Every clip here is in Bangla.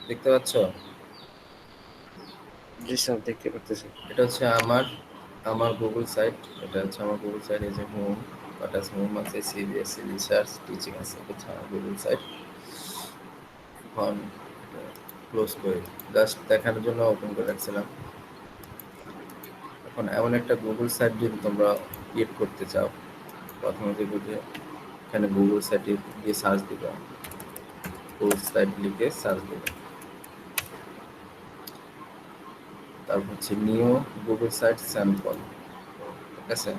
দেখতে পাচ্ছ? জি স্যার, দেখতে পাচ্ছি। এটা হচ্ছে আমার গুগল সাইট। এটা হচ্ছে আমার গুগল সাইট। এই যে হোম, বাটাস হোম আছে, সিবিএসসি রিসার্চ টিচিং আছে, এটা হচ্ছে আমার গুগল সাইট। এখন ক্লোজ করে জাস্ট দেখানোর জন্য ওপেন করে রাখছিলাম। এখন এমন একটা গুগল সাইট যদি তোমরা ক্রিয়েট করতে চাও, প্রথমে দেখবে যে এখানে গুগল সাইটে গিয়ে সার্চ দিবা, গুগল সাইট লিখে সার্চ দিবে, তারপর হচ্ছে নিউ গুগল সাইট স্যাম্পল। ঠিক আছে,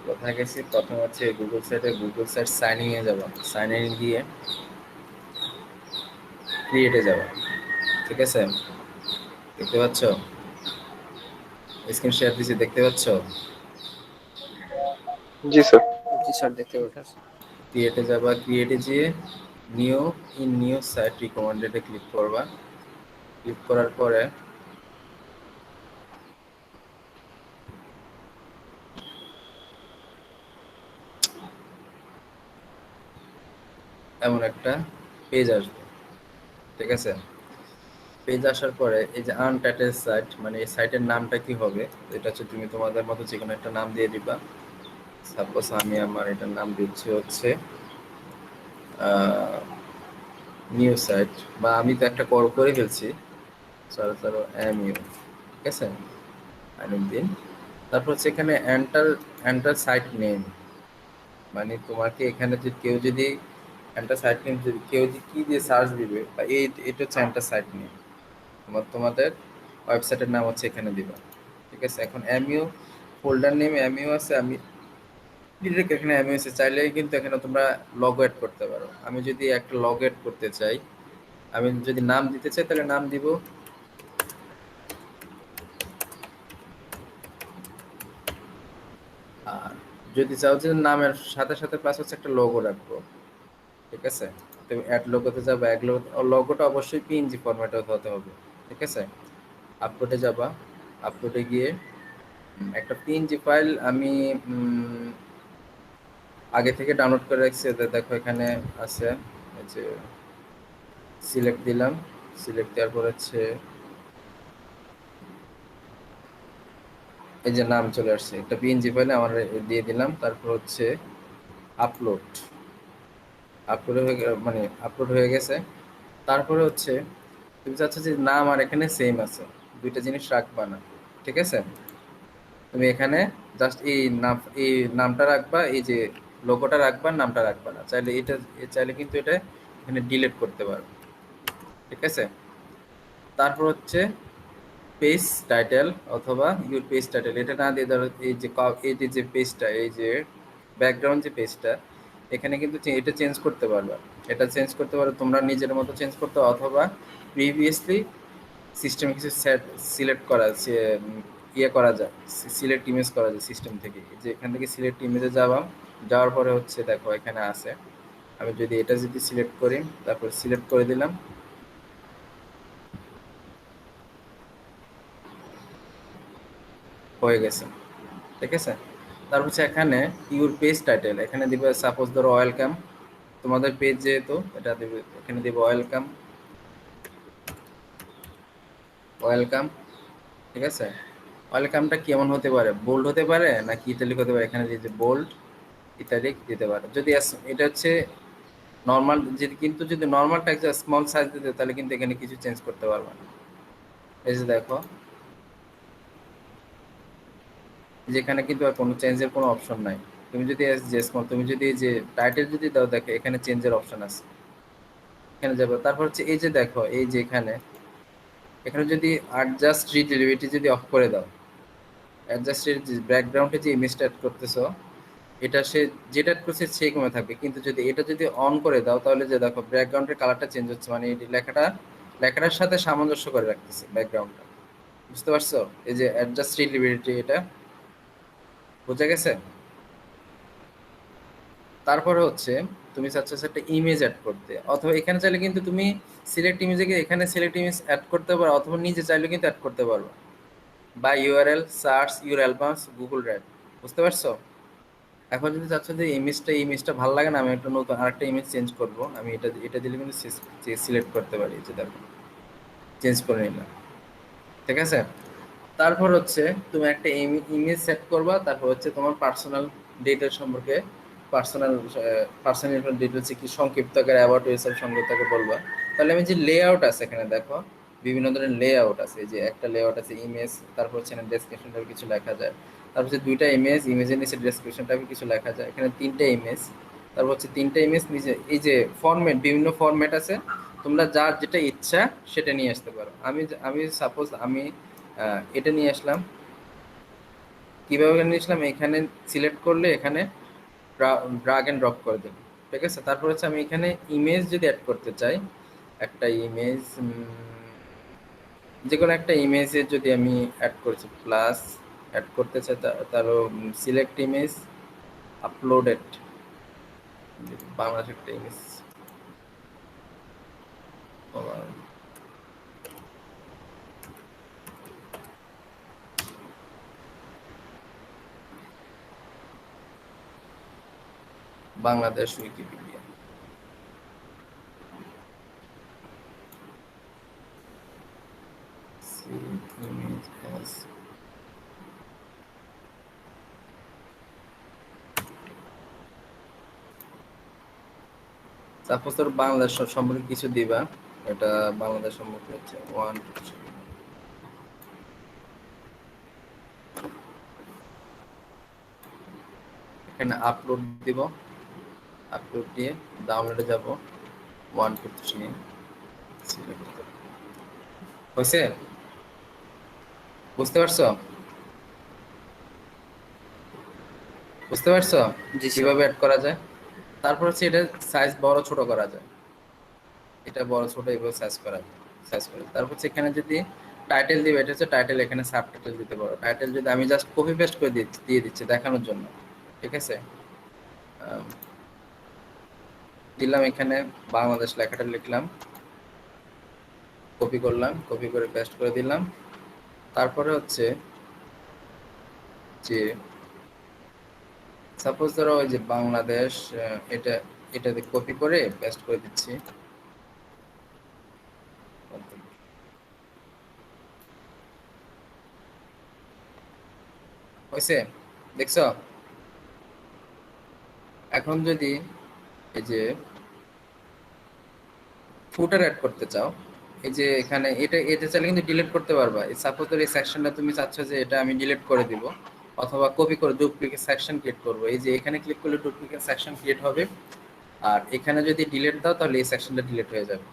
কোথায় গেছি? প্রথম হচ্ছে গুগল সাইটে, গুগল সাইট সাইন ইনে যাবা, সাইন ইন গিয়ে ক্রিয়েটে যাবা। ঠিক আছে, দেখতে পাচ্ছ? স্ক্রিন শেয়ার দিছি, দেখতে পাচ্ছ? জি স্যার। জি স্যার, দেখতে পাচ্ছি। ক্রিয়েটে যাবা, ক্রিয়েটে যেয়ে নিউ নিউ সাইট রিকমেন্ডেডে ক্লিক করবা। ক্লিক করার পরে এমন একটা পেজ আসবে। ঠিক আছে, পেজ আসার পরে এই যে আনটাইটেল সাইট, মানে এই সাইটের নামটা কি হবে, এটা হচ্ছে তুমি তোমাদের মতো যে কোনো একটা নাম দিয়ে দিবা। সাপোজ আমি আমার এটার নাম দিচ্ছি হচ্ছে নিউ সাইট, বা আমি তো একটা কল করে ফেলছি, চলো চলো এমইউ। ঠিক আছে, আইনুদ্দিন। তারপর হচ্ছে এখানে এন্টার এন্টার সাইট নেম, মানে তোমাকে এখানে যে কেউ যদি এন্টার সাইট নেম, যদি কেউ যে কি দিয়ে সার্চ দিবে, বা এটা হচ্ছে এন্টার সাইট নেম, তোমাদের ওয়েবসাইটের নাম হচ্ছে এখানে দিবা। ঠিক আছে, এখন এমইউ ফোল্ডার নেম এমইউ আছে, আমি ডিরেক্ট এখানে এমইউ আছে, চাইলে কিন্তু এখানে তোমরা লগ এড করতে পারো। আমি যদি একটা লগ এড করতে চাই, আমি যদি নাম দিতে চাই তাহলে নাম দিব। আর যদি চাও যে নামের সাথে সাথে প্লাস হচ্ছে একটা লোগো রাখবো, ঠিক আছে, তুমি অ্যাড লোগোতে যাবে, অ্যাড লোগোটা অবশ্যই পিএনজি ফরম্যাটে হতে হবে। ঠিক আছে, আপলোডে যাবা, আপলোডে গিয়ে একটা পিএনজি ফাইল আমি আগে থেকে ডাউনলোড করে রাখছি, দেখো এখানে আছে। এই যে সিলেক্ট দিলাম, সিলেক্ট দেওয়ার পর হচ্ছে এই যে নাম চলে আসছে, একটা পিএনজি ফাইলে আমার দিয়ে দিলাম। তারপর হচ্ছে আপলোড, আপলোড হয়ে মানে আপলোড হয়ে গেছে। তারপরে হচ্ছে তুমি চাচ্ছ যে নাম আর এখানে সেম আছে, দুইটা জিনিস রাখবা না। ঠিক আছে, তুমি এখানে জাস্ট এই নামটা রাখবা, এই যে লোগোটা রাখবা, নামটা রাখবা না। চাইলে এটা চাইলে কিন্তু এটা এখানে ডিলিট করতে পারো। ঠিক আছে, তারপর হচ্ছে পেজ টাইটেল অথবা ইউর পেজ টাইটেল, এটা না দিয়ে ধরো এই যে এই যে পেজটা, এই যে ব্যাকগ্রাউন্ড যে পেজটা, এখানে কিন্তু এটা চেঞ্জ করতে পারবা। এটা চেঞ্জ করতে পারো তোমরা নিজের মতো চেঞ্জ করতে, অথবা প্রিভিয়াসলি সিস্টেমে কিছু সিলেক্ট করা ইয়ে করা যায়, সিলেক্ট ইমেজ করা যায় সিস্টেম থেকে। যে এখান থেকে সিলেক্ট ইমেজে যাওয়ার পরে হচ্ছে দেখো এখানে আছে, আমি যদি এটা যদি সিলেক্ট করি, তারপর সিলেক্ট করে দিলাম, হয়ে গেছে। ঠিক আছে, তারপর হচ্ছে এখানে ইউর পেজ টাইটেল, এখানে দিবে সাপোজ ধরো ওয়েলকাম, তোমাদের পেজ যেহেতু এটা দিবে, এখানে দিবে ওয়েলকাম, ওয়েলকাম। ঠিক আছে, ওয়েলকামটা কেমন হতে পারে, বোল্ড হতে পারে নাকি ইতালিক হতে পারে, এখানে যে বোল্ড ইতালিক দিতে পারে। যদি এটা হচ্ছে নর্মাল, যদি কিন্তু যদি নর্মাল টাইপ স্মল সাইজ দিতে, তাহলে কিন্তু এখানে কিছু চেঞ্জ করতে পারবে না। এই যে দেখো, যেখানে কিন্তু আর কোনো চেঞ্জের কোনো অপশন নাই। তুমি যদি যে স্মল, তুমি যদি যে টাইটেল যদি দাও, দেখো এখানে চেঞ্জের অপশন আছে, এখানে যাবে। তারপর হচ্ছে এই যে দেখো, এই যে এখানে এখানে যদি অ্যাডজাস্ট রিড যদি অফ করে দাও, অ্যাডজাস্টের ব্যাকগ্রাউন্ডে যে ইমেজটা অ্যাড করতেছো, এটা সে যেটা অ্যাড করছে সেই কমে থাকবে, কিন্তু যদি এটা যদি অন করে দাও তাহলে যে দেখো ব্যাকগ্রাউন্ডের কালারটা চেঞ্জ হচ্ছে, মানে এই লেখাটার সাথে সামঞ্জস্য করে রাখতেছে ব্যাকগ্রাউন্ডটা। বুঝতে পারছো? এই যে অ্যাডজাস্ট রিডেবিলিটি, এটা বোঝা গেছে? তারপরে হচ্ছে তুমি চাচ্ছ একটা ইমেজ অ্যাড করতে, অথবা এখানে চাইলে কিন্তু তুমি সিলেক্ট ইমেজে গিয়ে এখানে সিলেক্ট ইমেজ অ্যাড করতে পারো, অথবা নিজে চাইলে কিন্তু অ্যাড করতে পারো বা URL search your albums Google drive. বুঝতে পারছো? এখন যদি চাচ্ছ যে ইমেজটা ভালো লাগে না, আমি একটা নতুন আরেকটা ইমেজ চেঞ্জ করব, আমি এটা এটা দিলে কিন্তু সিলেক্ট করতে পারি, যে দেখো চেঞ্জ করে নিলাম। ঠিক আছে? তারপর হচ্ছে তুমি একটা ইমেজ সেট করবা, তারপর হচ্ছে তোমার পার্সোনাল ডিটেলস সম্পর্কে, পার্সোনাল পার্সোনাল ডিটেলস কি সংক্ষিপ্ত আকারে অ্যাবাউট ইউরসেলফ সংক্ষিপ্ত আকারে বলবা। তাহলে আমি যে লেআউট আছে এখানে দেখো, বিভিন্ন ধরনের লেআউট আছে, এই যে একটা লেআউট আছে ইমেজ, তারপর হচ্ছে এখানে ডেসক্রিপশনটা কিছু লেখা যায়, তারপর হচ্ছে দুইটা ইমেজের নিচে ডেসক্রিপশনটা কিছু লেখা যায়, এখানে তিনটা ইমেজ, তারপর হচ্ছে তিনটা ইমেজ নিচে এই যে ফরম্যাট, বিভিন্ন ফরম্যাট আছে, তোমরা যার যেটা ইচ্ছা সেটা নিয়ে আসতে পারো। আমি আমি সাপোজ আমি এটা নিয়ে আসলাম। কিভাবে নিয়ে আসলাম? এখানে সিলেক্ট করলে এখানে ড্রাগ এন্ড ড্রপ করে দেব। ঠিক আছে? তারপর হচ্ছে আমি এখানে ইমেজ যদি অ্যাড করতে চাই, একটা ইমেজ, যে কোনো একটা ইমেজের যদি আমি অ্যাড করছি, প্লাস অ্যাড করতে চাই, তারও সিলেক্ট ইমেজ আপলোডেড, বাংলাদেশ একটা image, Bangladesh Wikipedia. Image as suppose তোর বাংলাদেশ সম্পর্কে কিছু দিবা, এটা বাংলাদেশ সম্পর্কে হচ্ছে ওয়ান, এখানে আপলোড দিব, আপলোড দিয়ে ডাউনলোডে যাব, 1 2 3 সিলেক্ট করব। হয়েছে? বুঝতে পারছো? বুঝতে পারছো জি স্যার। কিভাবে অ্যাড করা যায়? তারপর হচ্ছে এটা সাইজ বড় ছোট করা যায়, এটা বড় ছোট এভাবে সাইজ করা যায়, সাইজ করে তারপর হচ্ছে এখানে যদি টাইটেল দিবে, এটা হচ্ছে টাইটেল, এখানে সাব টাইটেল দিতে পারো। টাইটেল যদি আমি জাস্ট কপি পেস্ট করে দিয়ে দিচ্ছি দেখানোর জন্য। ঠিক আছে? আম, দিলাম এখানে বাংলাদেশ লেখাটা লিখলাম, কপি করলাম, কপি করে পেস্ট করে দিলাম। তারপরে হচ্ছে যে সাপোজ ধরো ওই যে বাংলাদেশ, এটা এটাতে কপি করে পেস্ট করে দিচ্ছি। হয়েছে? দেখছো? এখন যদি এই যে ফুটার অ্যাড করতে চাও, এই যে এখানে এটা চাইলে কিন্তু ডিলিট করতে পারবা। এই সাপোজ এই সেকশনটা তুমি চাচ্ছ যে এটা আমি ডিলিট করে দিব, অথবা কপি করে ডুপ্লিকেট সেকশন ক্রিয়েট করবো, এই যে এখানে ক্লিক করলে ডুপ্লিকেট সেকশন ক্রিয়েট হবে, আর এখানে যদি ডিলিট দাও তাহলে এই সেকশনটা ডিলিট হয়ে যাবে।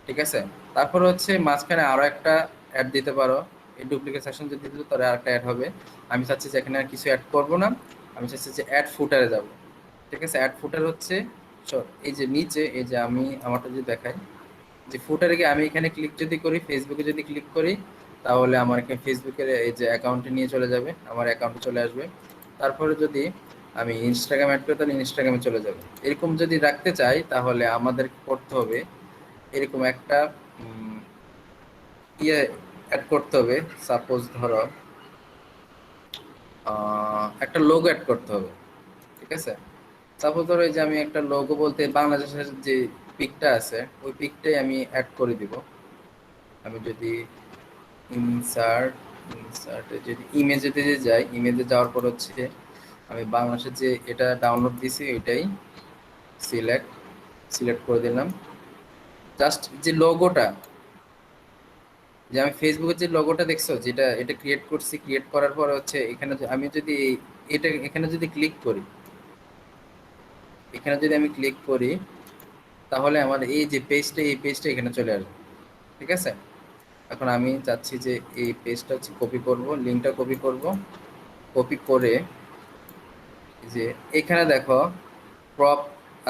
ঠিক আছে? তারপর হচ্ছে মাঝখানে আরো একটা অ্যাড দিতে পারো, এই ডুপ্লিকেট সেকশন যদি দিতে তাহলে আরেকটা অ্যাড হবে। আমি চাচ্ছি যে এখানে আর কিছু অ্যাড করবো না, আমি চাচ্ছি যে অ্যাড ফুটারে যাব। ঠিক আছে? অ্যাড ফুটার হচ্ছে এই যে নিচে, এই যে আমি আমারটা যদি দেখাই, যে ফুটারে গিয়ে আমি এখানে ক্লিক যদি করি, ফেসবুকে যদি ক্লিক করি, তাহলে আমার এখানে ফেসবুকের এই যে অ্যাকাউন্টে নিয়ে চলে যাবে, আমার অ্যাকাউন্টে চলে আসবে। তারপরে যদি আমি ইনস্টাগ্রাম অ্যাড করি তাহলে ইনস্টাগ্রামে চলে যাবে। এরকম যদি রাখতে চাই তাহলে আমাদের করতে হবে এরকম একটা ইয়ে অ্যাড করতে হবে। সাপোজ ধরো একটা লোগো অ্যাড করতে হবে। ঠিক আছে? সাপোজ ধরো এই যে আমি একটা লোগো বলতে বাংলাদেশের যে পিকটা আছে ওই পিকটাই আমি অ্যাড করে দিব। আমি যদি ইনসার্ট ইনসার্টে যদি ইমেজেতে যে যাই, ইমেজে যাওয়ার পর হচ্ছে আমি বাংলাদেশের যে এটা ডাউনলোড দিছি ওইটাই সিলেক্ট সিলেক্ট করে দিলাম। জাস্ট যে লোগোটা, যে আমি ফেসবুকের যে লোগোটা দেখছো, যেটা এটা ক্রিয়েট করছি, ক্রিয়েট করার পর হচ্ছে এখানে আমি যদি এটা এখানে যদি ক্লিক করি, এখানে যদি আমি ক্লিক করি, তাহলে আমার এই যে পেজটা, এই পেজটা এখানে চলে আসবে। ঠিক আছে, এখন আমি চাচ্ছি যে এই পেজটা হচ্ছে কপি করব, লিঙ্কটা কপি করব। কপি করে এই যে এখানে দেখো ক্রপ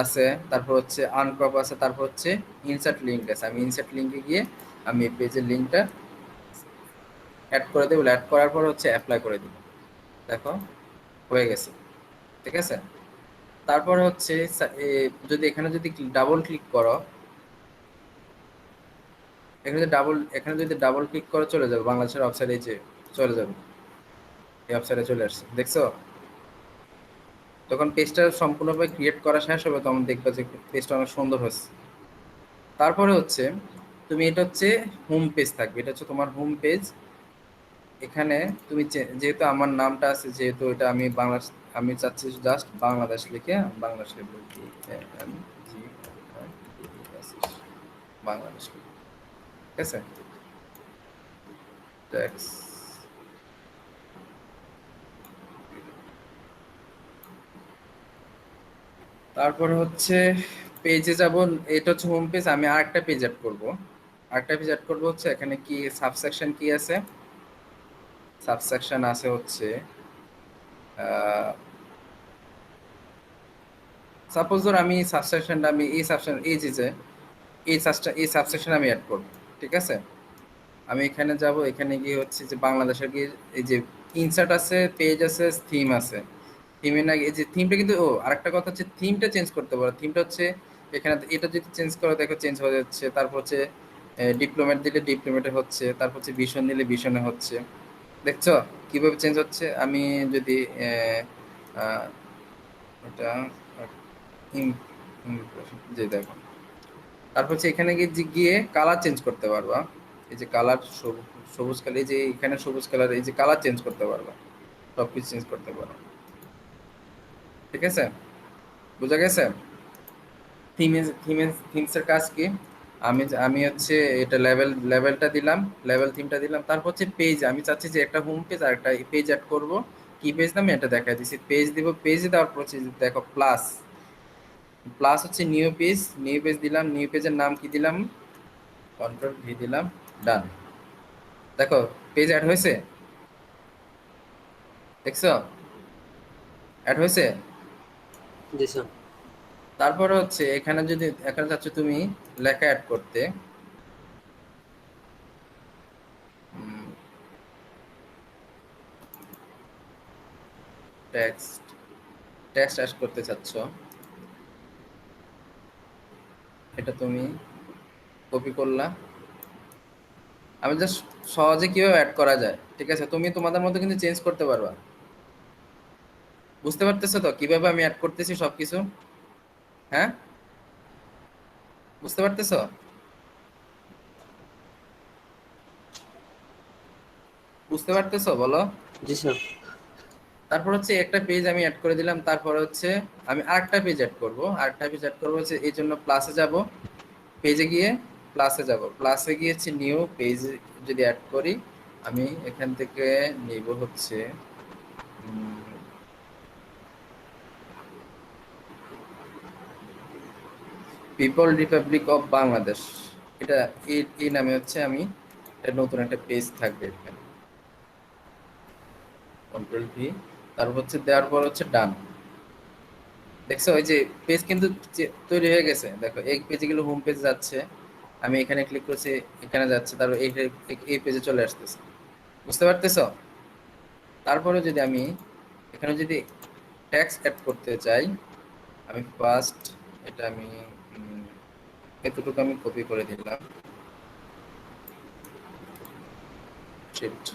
আছে, তারপর হচ্ছে আনক্রপ আছে, তারপর হচ্ছে ইনসার্ট লিঙ্ক আছে। আমি ইনসার্ট লিঙ্কে গিয়ে আমি এই পেজের লিঙ্কটা অ্যাড করে দেবো। অ্যাড করার পর হচ্ছে অ্যাপ্লাই করে দিব। দেখো হয়ে গেছে। ঠিক আছে, তারপর হচ্ছে যদি এখানে যদি ডাবল ক্লিক করো, এখানে যদি ডাবল ক্লিক করো চলে যাবে বাংলাদেশের ওয়েবসাইটে, যে চলে যাবে, এই ওয়েবসাইটে চলে আসছে, দেখছো? যখন পেজটা সম্পূর্ণভাবে ক্রিয়েট করা শেষ হবে তখন দেখবে যে পেজটা অনেক সুন্দর হচ্ছে। তারপরে হচ্ছে তুমি, এটা হচ্ছে হোম পেজ থাকবে, এটা হচ্ছে তোমার হোম পেজ। এখানে তুমি যেহেতু আমার নামটা আছে, যেহেতু এটা আমি বাংলা, আমি চাচ্ছি জাস্ট বাংলাদেশ লিখে, বাংলাদেশ লিখে বাংলাদেশ লিখে। ঠিক আছে, ট্যাক্স, তারপরে হচ্ছে পেজে যাব। এটা হচ্ছে হোম পেজ, আমি আরেকটা পেজ অ্যাড করব। আরেকটা পেজ অ্যাড করব হচ্ছে এখানে কি সাবসেকশন কি আছে, সাবসেকশন আছে হচ্ছে সাপোজ ধর আমি সাবসেকশনটা, আমি এই সাবসেকশন, এই যে এই সাবসেকশন আমি অ্যাড করব। ঠিক আছে, আমি এখানে যাব, এখানে গিয়ে হচ্ছে যে বাংলাদেশের গিয়ে এই যে ইনসার্ট আছে, পেজ আছে, থিম আছে। থিমে না, এই যে থিমটা কিন্তু, ও আরেকটা কথা হচ্ছে থিমটা চেঞ্জ করতে পারো। থিমটা হচ্ছে এখানে, এটা যদি চেঞ্জ করো দেখো চেঞ্জ হয়ে যাচ্ছে। তারপর হচ্ছে ডিপ্লোমেট দিলে ডিপ্লোমেটে হচ্ছে, তারপর হচ্ছে ভীষণ দিলে ভীষণে হচ্ছে। দেখছো কিভাবে চেঞ্জ হচ্ছে? আমি যদি আহ, এটা যে দেখো, তারপর হচ্ছে এখানে গিয়ে গিয়ে কালার চেঞ্জ করতে পারবা। এই যে কালার, সবুজ কালার, এই যে এখানে সবুজ কালার, এই যে কালার চেঞ্জ করতে পারবা, সবকিছু চেঞ্জ করতে পারো। ঠিক আছে, বোঝা গেছে? থিমসের কাজ কি? আমি হচ্ছে এটা লেভেলটা দিলাম, লেভেল থিমটা দিলাম। তারপর হচ্ছে পেজ, আমি চাচ্ছি যে একটা হোম পেজ আর একটা পেজ অ্যাড করব। কি পেজ নামে এটা দেখা দিচ্ছি, পেজ দিব। পেজ দেওয়ার পর হচ্ছে দেখো প্লাস, প্লাস হচ্ছে নিউ পেজ, নিউ পেজ দিলাম। নিউ পেজের নাম কি দিলাম, কন্ট্রোল ভি দিলাম, ডান। দেখো পেজ অ্যাড হয়েছে, দেখছো? অ্যাড হয়েছে। জি স্যার। তারপরে হচ্ছে এখানে যদি, এখানে চাচ্ছ তুমি লেখা অ্যাড করতে, টেক্সট, টেক্সট অ্যাড করতে চাচ্ছ, এটা তুমি কপি করলা। আমি জাস্ট সহজে কিভাবে অ্যাড করা যায়, ঠিক আছে, তুমি তোমাদের মতো কিন্তু চেঞ্জ করতে পারবা। বুঝতে পারতেছো তো কিভাবে আমি অ্যাড করতেছি সবকিছু? হ্যাঁ, বুঝতে পারতেছো? বুঝতে পারতেছো বলো? জি স্যার। তারপর হচ্ছে একটা পেজ আমি অ্যাড করে দিলাম। তারপর হচ্ছে আমি আরেকটা পেজ অ্যাড করব, আরেকটা পেজ অ্যাড করবো হচ্ছে, এই জন্য প্লাসে যাব, পেজে গিয়ে প্লাসে যাব, প্লাসে গিয়ে হচ্ছে নিউ পেজ যদি অ্যাড করি, আমি এখান থেকে নিব হচ্ছে পিপল রিপাবলিক অফ বাংলাদেশ। এটা এই নামে হচ্ছে আমি, এটা নতুন একটা পেজ থাকবে এখানে, কন্ট্রোল ভি। তারপর হচ্ছে দেওয়ার পর হচ্ছে ডান। দেখছো ওই যে পেজ কিন্তু তৈরি হয়ে গেছে। দেখো এই পেজে গেলে হোম পেজ যাচ্ছে, আমি এখানে ক্লিক করছি, এখানে যাচ্ছে, তারপর এই পেজে চলে আসতেছে। বুঝতে পারতেছো? তারপরে যদি আমি এখানে যদি ট্যাক্স অ্যাড করতে চাই, আমি ফার্স্ট এটা আমি এতটুকু আমি কপি করে দিলাম, শিফট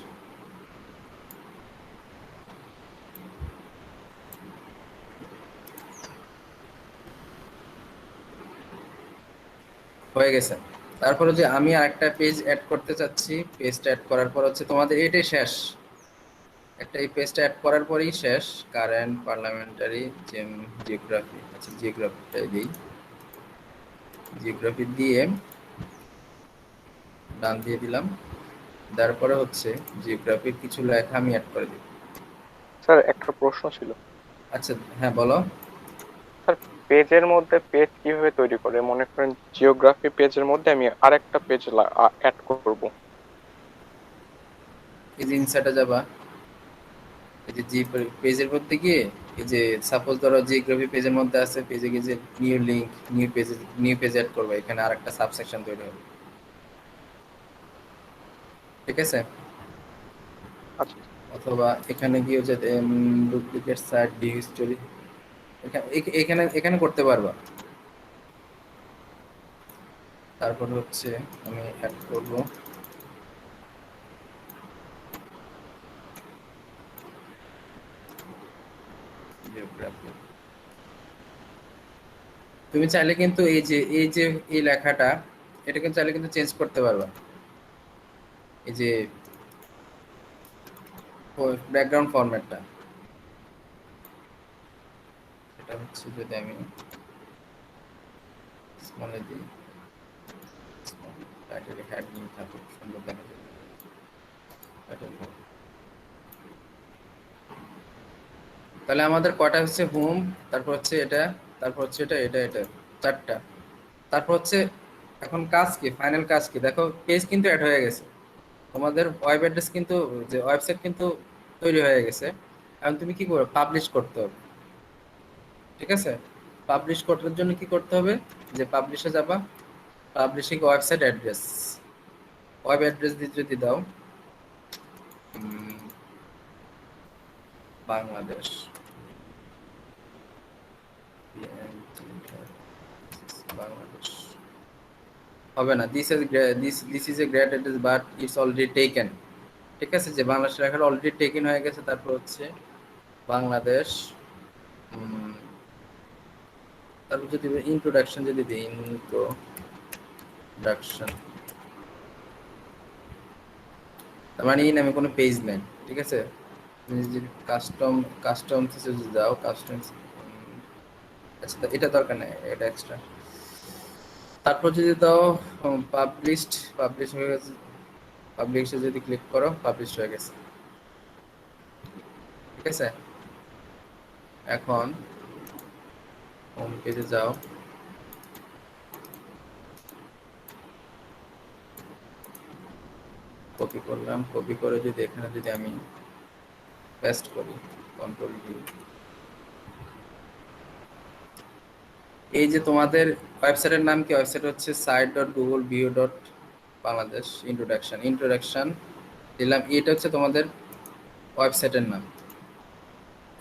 হয়ে গেছে। তারপরে যে আমি আরেকটা পেজ অ্যাড করতে চাচ্ছি, পেজটা অ্যাড করার পর হচ্ছে তোমাদের এটাই শেষ। একটা এই পেজটা অ্যাড করার পরেই শেষ। কারেন্ট পার্লামেন্টারি জিওগ্রাফি, আচ্ছা জিওগ্রাফিটাই দিই, জিওগ্রাফি দিয়ে ডান দিয়ে দিলাম। তারপরে হচ্ছে জিওগ্রাফির কিছু লেখা আমি অ্যাড করে দিই। স্যার একটা প্রশ্ন ছিল। আচ্ছা, হ্যাঁ বলো। স্যার, পেজের মধ্যে পেজ কিভাবে তৈরি করে? মনে করেন জিওগ্রাফি পেজের মধ্যে আমি আরেকটা পেজ অ্যাড করব। এই যে ইনসার্টে যাবা, এই যে জি পেজের মধ্যে গিয়ে এই যে সাপোজ ধরো জিওগ্রাফি পেজের মধ্যে আছে, পেজে গিয়ে যে new link, new page add করবে, এখানে আরেকটা সাবসেকশন তৈরি হবে। ঠিক আছে? আচ্ছা। অথবা এখানে গিয়ে যে ডুপ্লিকেট সাইট ভিউ হিস্টোরি, এখানে এখানে করতে পারবা। তারপর হচ্ছে আমি অ্যাড করব জিওগ্রাফি। তুমি চাইলে কিন্তু এই যে এই লেখাটা, এটা কিন্তু চাইলে কিন্তু চেঞ্জ করতে পারবা। এই যে ব্যাকগ্রাউন্ড ফরম্যাটটা, এটা হচ্ছে যদি আমি স্মলে দিই, টাইটেলে হেডিং থাকুক, সুন্দর দেখা যাবে টাইটেল। তাহলে আমাদের কটা হচ্ছে হোম, তারপর হচ্ছে এটা, তারপর হচ্ছে এটা, এটা চারটা। তারপর হচ্ছে এখন কাজ কি, ফাইনাল কাজ কি দেখো, পেজ কিন্তু অ্যাড হয়ে গেছে, তোমাদের ওয়েব অ্যাড্রেস কিন্তু, যে ওয়েবসাইট কিন্তু তৈরি হয়ে গেছে। এখন তুমি কি করবে, পাবলিশ করতে হবে। ঠিক আছে? পাবলিশ করার জন্য কি করতে হবে, যে পাবলিশে যাবা, publishing website address, web address দিয়ে যদি দাও বাংলাদেশ, বাংলাদেশ হবে না, this is a great address but it's already taken. ঠিক আছে, যে বাংলাদেশ লেখাটা অলরেডি টেকেন হয়ে গেছে। তারপর হচ্ছে বাংলাদেশ, তারপর যদি ইন্ট্রোডাকশন যদি দিই, ইন্ট্রোডাকশন, তার মানে এই নামে কোনো পেজ নেই। ঠিক আছে? তুমি যদি কাস্টমস যদি যাও, কাস্টমস, আচ্ছা এটা দরকার নেই, এটা এক্সট্রা। তারপর যদি দাও পাবলিশ হয়ে গেছে, পাবলিশে যদি ক্লিক করো, পাবলিশ হয়ে গেছে। ঠিক আছে? এখন হোম পেজে যাও, কপি করলাম, কপি করে যদি এখানে যদি আমি পেস্ট করি, কন্ট্রোল ভি, এই যে তোমাদের ওয়েবসাইটের নাম কি, ওয়েবসাইট হচ্ছে site.googleview.বাংলাদেশ, ইন্ট্রোডাকশন দিলাম, এটা হচ্ছে তোমাদের ওয়েবসাইটের নাম।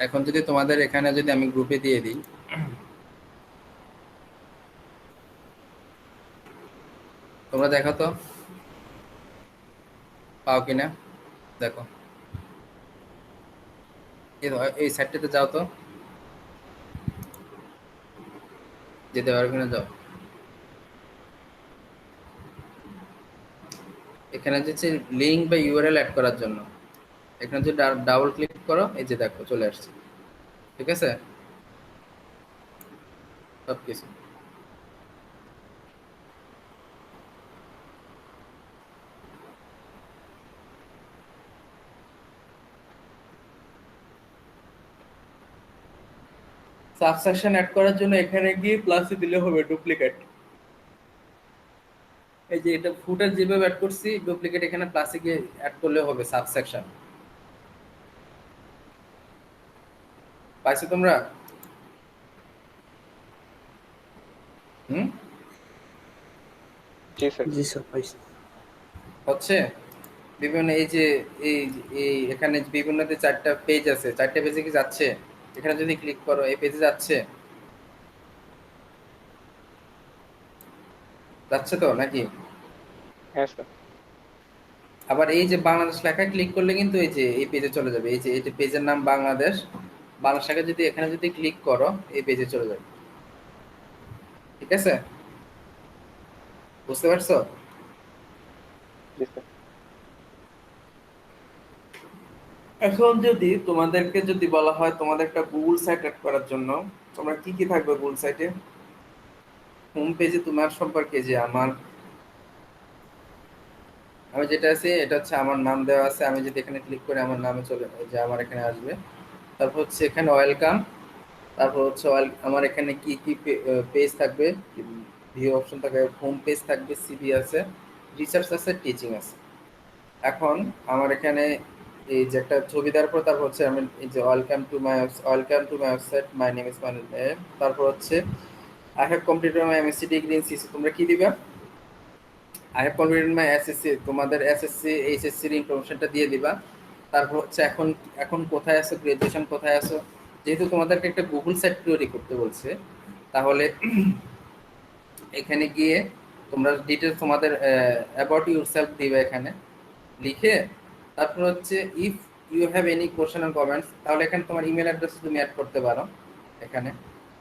এখন যদি তোমাদের এখানে যদি আমি গ্রুপে দিয়ে দিই, তোমরা দেখো তো পাও কিনা, দেখো এই সাইটটাতে যাও তো, যেতে পারো কিনা, যাও। এখানে হচ্ছে লিঙ্ক বা ইউআরএল অ্যাড করার জন্য, এখানে যদি ডাবল ক্লিক করো, এই যে দেখো চলে আসছে। ঠিক আছে? সবকিছু সাবসেকশন অ্যাড করার জন্য এখানে গিয়ে প্লাসে দিলে হবে ডুপ্লিকেট। এই যে এটা ফুটার যেভাবে অ্যাড করছি, ডুপ্লিকেট এখানে প্লাসে গিয়ে অ্যাড করলে হবে সাবসেকশন। পাইছো তোমরা? হুম? জি স্যার। জি স্যার, পাইছি। হচ্ছে বিভিন্ন এই যে এই এই এখানে বিভিন্নতে চারটা পেজ আছে, চারটা পেজে কি যাচ্ছে, এখানে যদি ক্লিক করো এই পেজে যাচ্ছে, যাচ্ছে তো নাকি? হ্যাঁ স্যার। আবার এই যে বাংলাদেশ লেখায় ক্লিক করলে কিন্তু এই যে এই পেজে চলে যাবে, এই যে পেজের নাম বাংলাদেশ, বাংলাদেশ লেখা যদি এখানে যদি ক্লিক করো, এই পেজে চলে যাবে। ঠিক আছে? বুঝতে পারছো? জি স্যার। এখন যদি তোমাদেরকে যদি বলা হয় তোমাদের একটা গুগল সাইট অ্যাড করার জন্য, তোমরা কি কি থাকবে গুগল সাইটে? হোম পেজে তোমার সম্পর্কে, যে আমি যেটা আছে এটা হচ্ছে আমার নাম দেওয়া আছে, আমি যদি এখানে ক্লিক করে আমার নামে চলে, যে আমার এখানে আসবে, তারপর হচ্ছে এখানে ওয়েলকাম, তারপর হচ্ছে আমার এখানে কি কি পেজ থাকবে, ভিউ অপশন থাকবে, হোম পেজ থাকবে, সিভি আছে, রিসার্চ আছে, টিচিং আছে। এখন আমার এখানে এই যে একটা ছবি দেওয়ার পর তারপর হচ্ছে আমি এই যে welcome to my website, my name is Manul. তারপর হচ্ছে I have completed my MSc degree in CC, তোমরা কি দিবা? I have completed my SSC, তোমাদের এসএসসি এইচএসসির ইনফরমেশনটা দিয়ে দিবা। তারপর হচ্ছে এখন এখন কোথায় আছো, গ্রাজুয়েশন কোথায় আছো, যেহেতু তোমাদেরকে একটা গুগল সাইট তৈরি করতে বলছে, তাহলে এখানে গিয়ে তোমরা ডিটেলস তোমাদের অ্যাবাউট ইউরসেলফ দিবে এখানে লিখে। তারপর হচ্ছে if you have any question আর কমেন্টস, তাহলে এখানে তোমার ইমেল অ্যাড্রেস তুমি অ্যাড করতে পারো এখানে।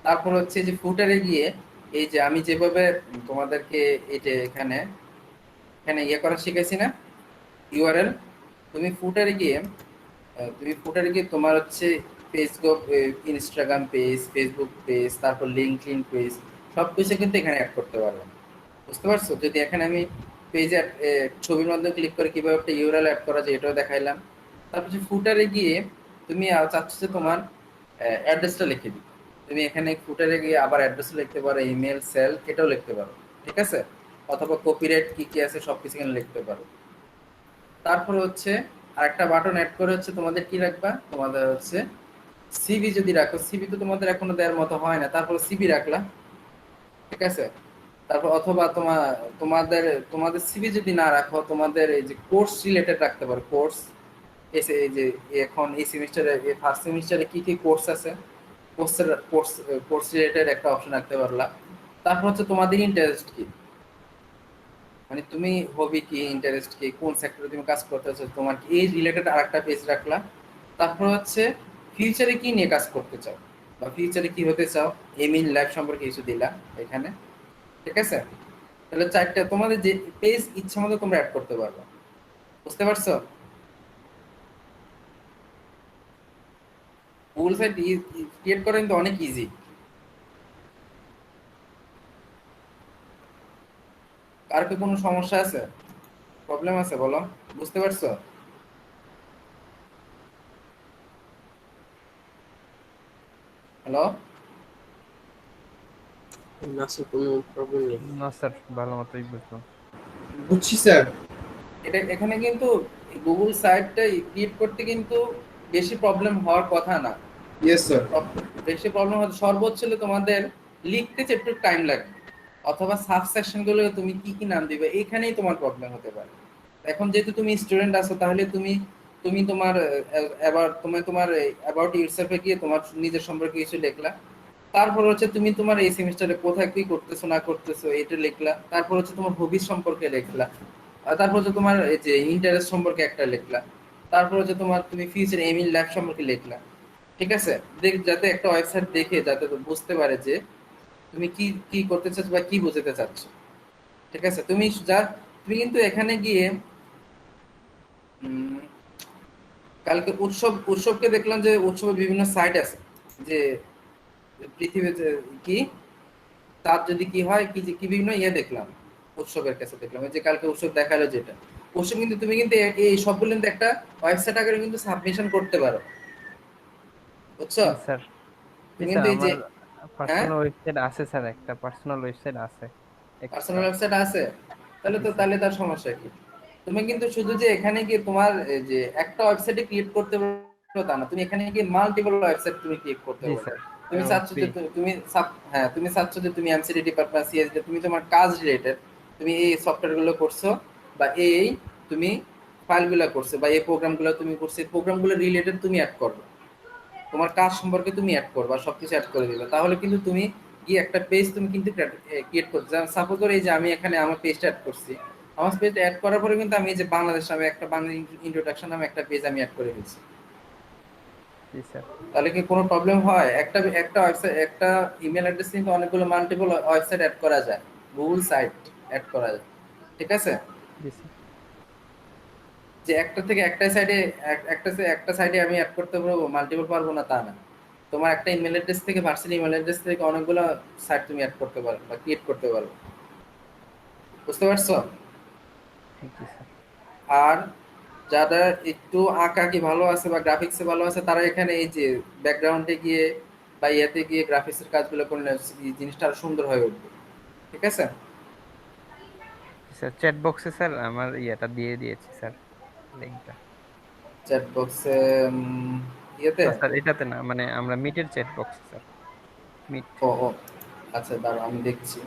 তারপর হচ্ছে যে ফুটারে গিয়ে এই যে আমি যেভাবে তোমাদেরকে এই যে এখানে এখানে ইয়ে করা শিখেছি না, ইউআরএল, তুমি ফুটারে গিয়ে তোমার হচ্ছে Facebook, Instagram page, Facebook page, তারপর লিঙ্কডইন পেজ, সব কিছু কিন্তু এখানে অ্যাড করতে পারবে। বুঝতে পারছো? যদি এখানে আমি পেজে ছবির মধ্যে ক্লিক করে কিভাবে একটা ইউআরএল অ্যাড করা যায় এটাও দেখাইলাম। তারপর যে ফুটারে গিয়ে তুমি চাচ্ছ যে তোমার অ্যাড্রেসটা লিখে দিবে, তুমি এখানে ফুটারে গিয়ে আবার অ্যাড্রেস লিখতে পারো, ইমেল, সেল, এটাও লিখতে পারো। ঠিক আছে? অথবা কপিরাইট কি কি আছে সব কিছু এখানে লিখতে পারো। তারপরে হচ্ছে আরেকটা বাটন অ্যাড করে হচ্ছে তোমাদের কি রাখবা, তোমাদের হচ্ছে সিভি যদি রাখো, সিভি তো তোমাদের এখনো দেওয়ার মতো হয় না, তারপর সিভি রাখলা। ঠিক আছে? তারপর অথবা তোমাদের তোমাদের সিভি যদি না রাখো, তোমাদের এই যে কোর্স রিলেটেড রাখতে পারো, কোর্স এসে এই যে এখন এই সেমিস্টারে, এই ফার্স্ট সেমিস্টারে কি কি কোর্স আছে, কোর্স রিলেটেড একটা অপশন রাখতে পারলা। তারপর হচ্ছে তোমাদের ইন্টারেস্ট কি, মানে তুমি হবি কি, ইন্টারেস্ট কি, কোন সেক্টরে তুমি কাজ করতে চাও, তোমার কি এই রিলেটেড আরেকটা পেজ রাখলা। তারপর হচ্ছে ফিউচারে কি নিয়ে কাজ করতে চাও বা ফিউচারে কি হতে চাও, এম ইন লাইফ সম্পর্কে কিছু দিলা এখানে। ঠিক আছে? তাহলে চারটা তোমাদের যে পেজ ইচ্ছা মতো তোমরা অ্যাড করতে পারবে। বুঝতে পারছো? গুগল সাইট ক্রিয়েট করা কিন্তু অনেক ইজি। কার কি কোনো সমস্যা আছে, প্রবলেম আছে বলো? বুঝতে পারছো? হ্যালো? না স্যার, কোনো প্রবলেম নেই। না স্যার, ভালো মতোই বুঝলাম। বুঝছি স্যার। এটা এখানে কিন্তু গুগল সাইটটা ক্রিয়েট করতে কিন্তু বেশি প্রবলেম হওয়ার কথা না। Yes sir. বেশি প্রবলেম হচ্ছে সর্বোচ্চ হলে তোমাদের লিখতে একটু টাইম লাগবে, অথবা সাব সেকশন গুলো তুমি কি কি নাম দিবে এখানেই তোমার প্রবলেম হতে পারে। এখন যেহেতু তুমি স্টুডেন্ট আছো, তাহলে তুমি তুমি তোমার তোমার অ্যাবাউট ইউরসেলফে গিয়ে তোমার নিজের সম্পর্কে কিছু লিখলা। তারপর হচ্ছে তুমি তোমার এই সেমিস্টারে কোথায় কি করতেছো না করতেছো এটা লিখলা। তারপর হচ্ছে তোমার হবিস সম্পর্কে লিখলা। আর তারপর হচ্ছে তোমার এই যে ইন্টারেস্ট সম্পর্কে একটা লিখলা। তারপর হচ্ছে তোমার তুমি ফিউচার এম ইন লাইফ সম্পর্কে লিখলা। ঠিক আছে? যাতে একটা ওয়েবসাইট দেখে যাতে তো বুঝতে পারে যে তুমি কি কি করতে চাচ্ছ বা কি বোঝাতে চাচ্ছ। ঠিক আছে? তুমি কিন্তু এখানে গিয়ে উম, কালকে উৎসবকে দেখলাম যে উৎসবের বিভিন্ন সাইট আছে, যে পৃথিবীতে কি তার যদি কি হয় কি যে কি বিভিন্ন ইয়ে দেখলাম, উৎসবের কাছে দেখলাম এই যে কালকে উৎসব দেখালো যেটা উৎসব, কিন্তু তুমি কিন্তু এই সবগুলো কিন্তু একটা ওয়েবসাইট আকারে কিন্তু সাবমিশন করতে পারো। বুঝছো? জি স্যার, জি তুমি স্যার, কিন্তু এই যে আমার হ্যাঁ পার্সোনাল ওয়েবসাইট আছে স্যার, একটা পার্সোনাল ওয়েবসাইট আছে পার্সোনাল এক্সট্রা। ওয়েবসাইট আছে, তাহলে জি তো স্যার। তাহলে তার সমস্যা কি? তুমি কিন্তু শুধু যে এখানে গিয়ে তোমার এই যে একটা ওয়েবসাইটে ক্রিয়েট করতে পারো তা না, তুমি এখানে গিয়ে মাল্টিপল ওয়েবসাইট তুমি ক্রিয়েট করতে জি পারবে। স্যার, তুমি এবং চাচ্ছ ফ্রি। যে হ্যাঁ তুমি চাচ্ছ যে তুমি এমসিডি ডিপার্টমেন্ট, সিএসডি, তুমি তোমার কাজ রিলেটেড তুমি এই সফটওয়্যার গুলো করছো, বা এই তুমি ফাইলগুলো করছো, বা এই প্রোগ্রামগুলো তুমি করছো, এই প্রোগ্রামগুলো রিলেটেড তুমি অ্যাড করবে, তোমার কাজ সম্পর্কে তুমি অ্যাড করবা, সবকিছু অ্যাড করে দিবে। তাহলে কিন্তু তুমি গিয়ে একটা পেজ তুমি কিন্তু ক্রিয়েট করতে, সাপোজ করে এই যে আমি এখানে আমার পেজটা অ্যাড করছি, আমার পেজটা অ্যাড করার পরে কিন্তু আমি এই যে বাংলাদেশ নামে একটা বাংলা ইন্ট্রোডাকশন নামে একটা পেজ আমি অ্যাড করে দিচ্ছি। জি স্যার। তাহলে কি কোনো প্রবলেম হয়? একটা একটা ওয়েবসাইট, একটা ইমেল অ্যাড্রেস কিন্তু অনেকগুলো মাল্টিপল ওয়েবসাইট অ্যাড করা যায়, গুগল সাইট অ্যাড করা যায়। ঠিক আছে? জি স্যার। যে একটা থেকে একটা সাইডে একটা সাইডে আমি অ্যাড করতে পারবো, মাল্টিপল পারবো না তা না। তোমার একটা ইমেল অ্যাড্রেস থেকে, ভার্সিটি ইমেল অ্যাড্রেস থেকে অনেকগুলো সাইট তুমি অ্যাড করতে পারো বা ক্রিয়েট করতে পারো। বুঝতে পারছো? জি স্যার। আর যারা একটু আঁকাআঁকি ভালো আছে বা গ্রাফিক্সে ভালো আছে তারা এখানে এই যে ব্যাকগ্রাউন্ডে গিয়ে বা ইয়েতে গিয়ে গ্রাফিক্সের কাজগুলো করলে এই জিনিসটা আরো সুন্দর হয়ে উঠবে। ঠিক আছে? স্যার চ্যাট বক্সে স্যার আমার ইয়েটা দিয়ে দিয়েছি স্যার, লিঙ্কটা। চ্যাট বক্সে ইয়েতে। না স্যার এটাতে না, মানে আমরা মিটের চ্যাট বক্সে স্যার, মিট। ও ও আচ্ছা, দাঁড়াও আমি দেখছি।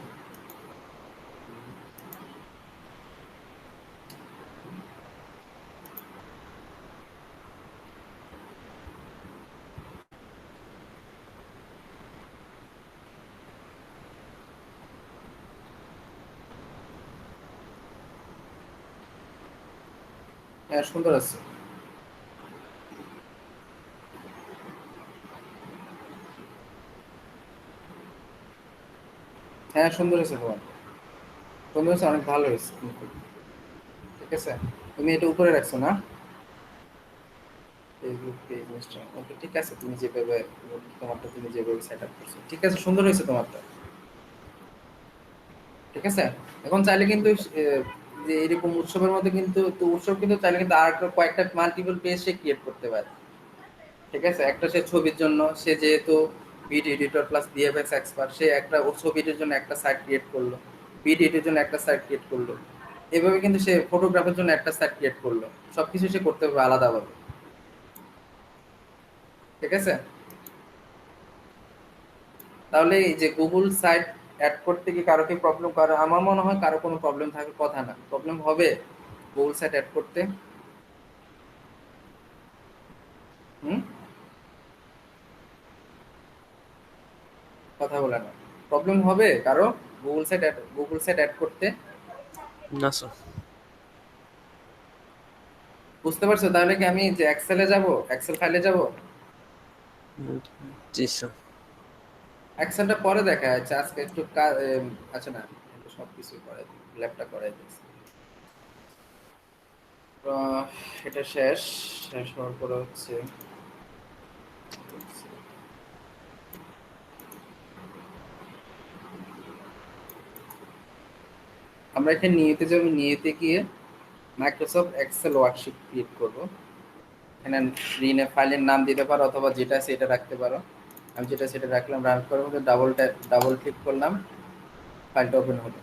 হ্যাঁ, সুন্দর আছে। হ্যাঁ, সুন্দর হয়েছে তোমার। সুন্দর হয়েছে, অনেক ভালো হয়েছে কিন্তু। ঠিক আছে, তুমি এটা উপরে রাখছো না? ফেসবুক পেজ, ইনস্টাগ্রাম, ওকে ঠিক আছে। তুমি যেভাবে তোমারটা তুমি যেভাবে সেট আপ করছো ঠিক আছে, সুন্দর হয়েছে তোমারটা। ঠিক আছে, এখন চাইলে কিন্তু যে এরকম উৎসবের মধ্যে কিন্তু তো উৎসব কিন্তু চাইলে কিন্তু আর কয়েকটা মাল্টিপল পেজ সে ক্রিয়েট করতে পারে। ঠিক আছে, একটা সে ছবির জন্য, সে যেহেতু video editor plus VFX expert, সে একটা ও ছবিটির জন্য একটা সাইট ক্রিয়েট করলো, ভিডিও এডিটের জন্য একটা সাইট ক্রিয়েট করলো, এভাবে কিন্তু সে ফটোগ্রাফের জন্য একটা সাইট ক্রিয়েট করলো। সবকিছু সে করতে পারবে আলাদাভাবে। ঠিক আছে, তাহলে এই যে গুগল সাইট অ্যাড করতে কি কারো কি প্রবলেম, কারো আমার মনে হয় কারো কোনো প্রবলেম থাকার কথা না। প্রবলেম হবে গুগল সাইট অ্যাড করতে? হুম, কথা বলে না। প্রবলেম হবে কারো গুগল সাইট অ্যাড করতে? না স্যার। বুঝতে পারছো? তাহলে কি আমি যে এক্সেলে যাব, এক্সেল ফাইলে যাব? জি স্যার। এক্সেলটা পরে দেখা যাচ্ছে, আজকে একটু আচ্ছা না, একটু সবকিছু করে ল্যাপটা করে দিচ্ছি। তো এটা শেষ, শেষ হওয়ার পরে হচ্ছে আমরা এখানে নিয়েতে যাব। নিয়েতে গিয়ে মাইক্রোসফট এক্সেল ওয়ার্কশিট ক্রিয়েট করব। এখানে রিনে ফাইলের নাম দিতে পারো অথবা যেটা সেটা রাখতে পারো। আমি যেটা সেটা রাখলাম, রান করার মধ্যে ডাবল ক্লিক করলাম, ফাইলটা ওপেন হলো।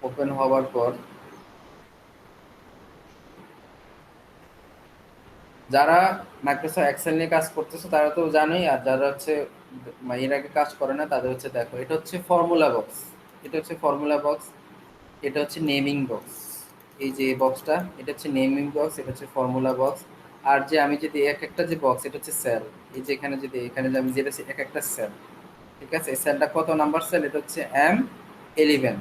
ওপেন হওয়ার পর যারা মাইক্রোসফট এক্সেল নিয়ে কাজ করতেছে তারা তো জানোই, আর যারা হচ্ছে এর আগে কাজ করে না তাদের হচ্ছে দেখো, এটা হচ্ছে ফর্মুলা বক্স, এটা হচ্ছে ফর্মুলা বক্স, এটা হচ্ছে নেমিং বক্স। এই যে বক্সটা, এটা হচ্ছে নেমিং বক্স, এটা হচ্ছে ফর্মুলা বক্স। আর যে আমি যদি এক একটা যে বক্স, এটা হচ্ছে সেল। এই যে এখানে যদি এখানে যে আমি যেটা এক একটা সেল। ঠিক আছে, এই সেলটা কত নাম্বার সেল? এটা হচ্ছে M11।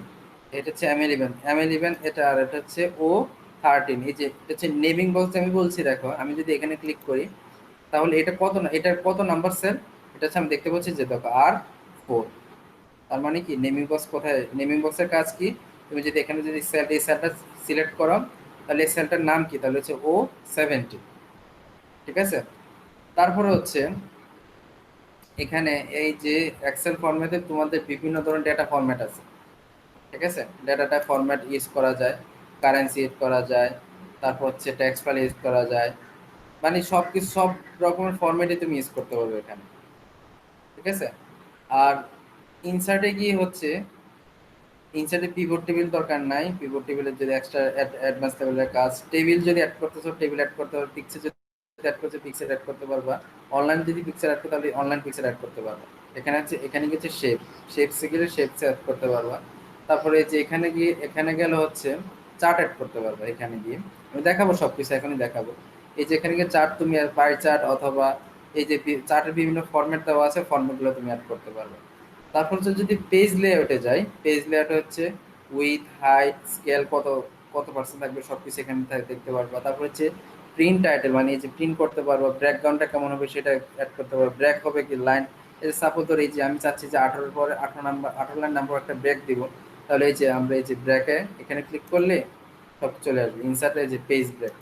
এটা হচ্ছে M11 এটা, আর এটা হচ্ছে O13। এই যে এটা হচ্ছে নেমিং বক্স আমি বলছি। দেখো আমি যদি এখানে ক্লিক করি তাহলে এটা কত না, এটার কত নাম্বার সেল? এটা হচ্ছে আমি দেখতে পাচ্ছি যে দেখো R4। তার মানে কি নেমিং বক্স কোথায়, নেমিং বক্সের কাজ কি? তুমি যদি এখানে যদি সেল, এই সেলটা সিলেক্ট করো তাহলে এই সেলটার নাম কি? তাহলে হচ্ছে O17। ঠিক আছে, তারপরে হচ্ছে এখানে এই যে এক্সেল ফরম্যাটে তোমাদের বিভিন্ন ধরনের ডেটা ফরম্যাট আছে। ঠিক আছে, ডেটাটা ফরম্যাট ইউজ করা যায়, কারেন্সি ইউজ করা যায়, তারপর হচ্ছে টেক্সট ফাইল ইউজ করা যায়, মানে সব কিছু সব রকমের ফরম্যাটই তুমি ইউজ করতে পারবে এখানে। ঠিক আছে, আর ইনসার্টে গিয়ে হচ্ছে ইনসার্টে পিভট টেবিল দরকার নাই। পিভট টেবিলের যদি এক্সট্রা অ্যাডভান্স লেভেলের কাজ, টেবিল যদি অ্যাড করতেছো টেবিল অ্যাড করতে পারবে, পিকচার যদি অ্যাড করতে পিকচার অ্যাড করতে পারবা, অনলাইন যদি পিকচার অ্যাড করতে তাহলে অনলাইন পিকচার অ্যাড করতে পারবা। এখানে হচ্ছে এখানে গিয়ে শেপসে গেলে শেপসে অ্যাড করতে পারবা। তারপরে এই যে এখানে গিয়ে এখানে গেলে হচ্ছে চার্ট অ্যাড করতে পারবা। এখানে গিয়ে আমি দেখাবো সব কিছু, এখনই দেখাবো। এই যে এখানে গিয়ে চার্ট তুমি পাই চার্ট অথবা এই যে চার্টের বিভিন্ন ফরম্যাট দেওয়া আছে, ফরম্যাটগুলো তুমি অ্যাড করতে পারবে। তারপর হচ্ছে যদি পেজ লেআউটে যাই, পেজ লেআউট হচ্ছে উইথ হাইট স্কেল কত কত পার্সেন্ট থাকবে সবকিছু এখানে দেখতে পারবা। তারপর হচ্ছে প্রিন্ট টাইটেল, মানে এই যে প্রিন্ট করতে পারবো, ব্যাকগ্রাউন্ডটা কেমন হবে সেটা অ্যাড করতে পারবো, ব্রেক হবে কি লাইন। এই যে সাপোজ ধর এই যে আমি চাচ্ছি যে 18 পরে 18 লাইন নাম্বার একটা ব্রেক দিব, তাহলে এই যে আমরা এই যে ব্রেকে এখানে ক্লিক করলে সব চলে আসবে। ইনসার্টে যে পেজ ব্রেক,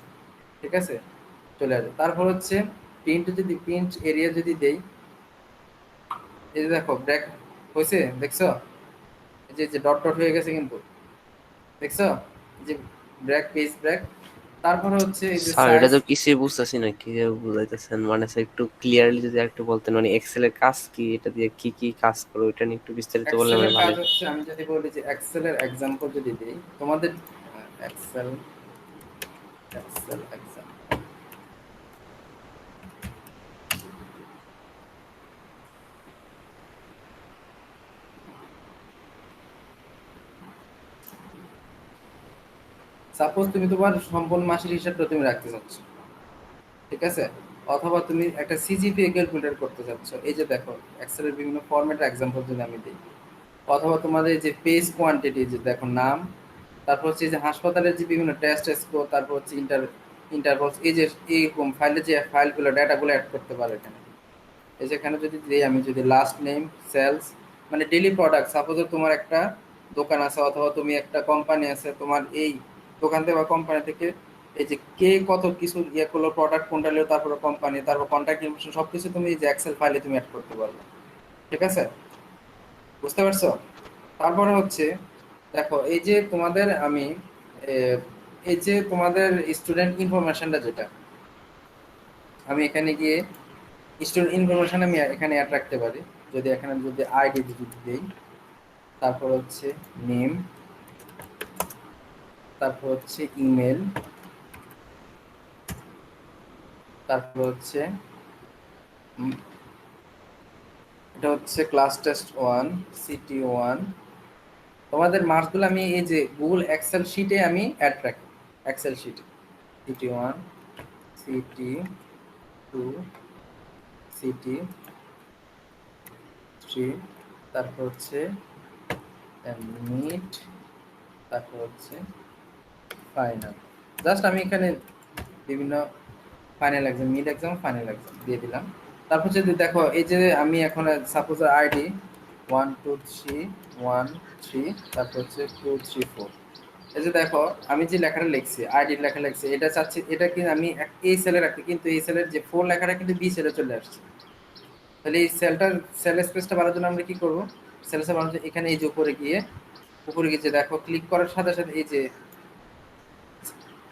ঠিক আছে, চলে আসবে। তারপর হচ্ছে প্রিন্ট, যদি প্রিন্ট এরিয়া যদি দেই, এই যে দেখো ব্রেক হয়েছে, দেখছো? এই যে ডট ডট হয়ে গেছে কিন্তু, দেখছো? যে ব্রেক, পেজ ব্রেক। তারপরে হচ্ছে এই যে স্যার এটা সাইজ। তো কিছুই বুঝতেছি না, কি যে বুঝাইতেছেন, মানে স্যার একটু ক্লিয়ারলি যদি একটু বলতেন, মানে এক্সেল এর কাজ কি, এটা দিয়ে কি কি কাজ করো, এটা নিয়ে একটু বিস্তারিত বললে এক্সেল মানে এর কাজ ভালোই হয়। হচ্ছে, আমি যদি বলি যে এক্সেল এর এক্সাম্পল যদি দিই তোমাদের, এক্সেল এক্সেল এক্সাম্পল। সাপোজ তুমি তোমার সম্পূর্ণ মাসের হিসাবটা তুমি রাখতে চাচ্ছ, ঠিক আছে, অথবা তুমি একটা সিজিপিএ ক্যালকুলেট করতে চাচ্ছ, এই যে দেখো এক্সেলের বিভিন্ন ফরম্যাটের এক্সাম্পল যদি আমি দিই, অথবা তোমাদের যে পেজ কোয়ান্টিটি, যে দেখো নাম, তারপর হচ্ছে এই যে হাসপাতালের যে বিভিন্ন টেস্ট স্কোর, তারপর হচ্ছে ইন্টারভলস, এই যে এইরকম ফাইলে যে ফাইলগুলো ডাটাগুলো অ্যাড করতে পারো এখানে। এই যেখানে যদি দিই আমি, যদি লাস্ট নেম, সেলস, মানে ডেইলি প্রোডাক্ট, সাপোজ তোমার একটা দোকান আছে অথবা তুমি একটা কোম্পানি আছে, তোমার এই দোকান থেকে বা কোম্পানি থেকে এই যে কে কত কিছু ইয়ে করলো, প্রোডাক্ট কোনটা নিলো, তারপর কোম্পানি, তারপর কন্ট্যাক্ট ইনফরমেশন, সবকিছু তুমি এই যে এক্সেল ফাইলে তুমি অ্যাড করতে পারবে, ঠিক আছে, বুঝতে পারছো? তারপরে হচ্ছে দেখো এই যে তোমাদের আমি এই যে তোমাদের স্টুডেন্ট ইনফরমেশনটা যেটা, আমি এখানে গিয়ে স্টুডেন্ট ইনফরমেশন আমি এখানে অ্যাড রাখতে পারি। যদি এখানে যদি আইডি যদি দিই, তারপর হচ্ছে নেম, তারপর হচ্ছে ইমেল, তারপর হচ্ছে উম, এটা হচ্ছে ক্লাস টেস্ট 1, সিটি 1। তোমাদের মার্কসগুলো আমি এই যে গুগল এক্সেল শিটে আমি অ্যাড রাখি, এক্সেল শিটে সিটি 1, সিটি 2, সিটি 3, তারপর হচ্ছে মিড, তারপর হচ্ছে ফাইনাল। জাস্ট আমি এখানে বিভিন্ন final exam, mid exam, final exam দিয়ে দিলাম। তারপর যদি দেখো এই যে আমি এখন সাপোজ আইডি 1 2 3 1 3, তারপর হচ্ছে 2 3 4, এই যে দেখো আমি যে লেখাটা লিখছি, আইডি লেখা লিখছি, এটা চাচ্ছি এটা কি আমি এই সেলে রাখতে, কিন্তু এই সেলের যে 4 লেখাটা কিন্তু বি সেলে চলে আসছে। তাহলে এই সেলটার সেল স্পেসটা বাড়ানোর জন্য আমরা কি করব, সেল স্পেস বাড়ানোর জন্য এখানে এই যে উপরে গিয়ে যে দেখো ক্লিক করার সাথে সাথে এই যে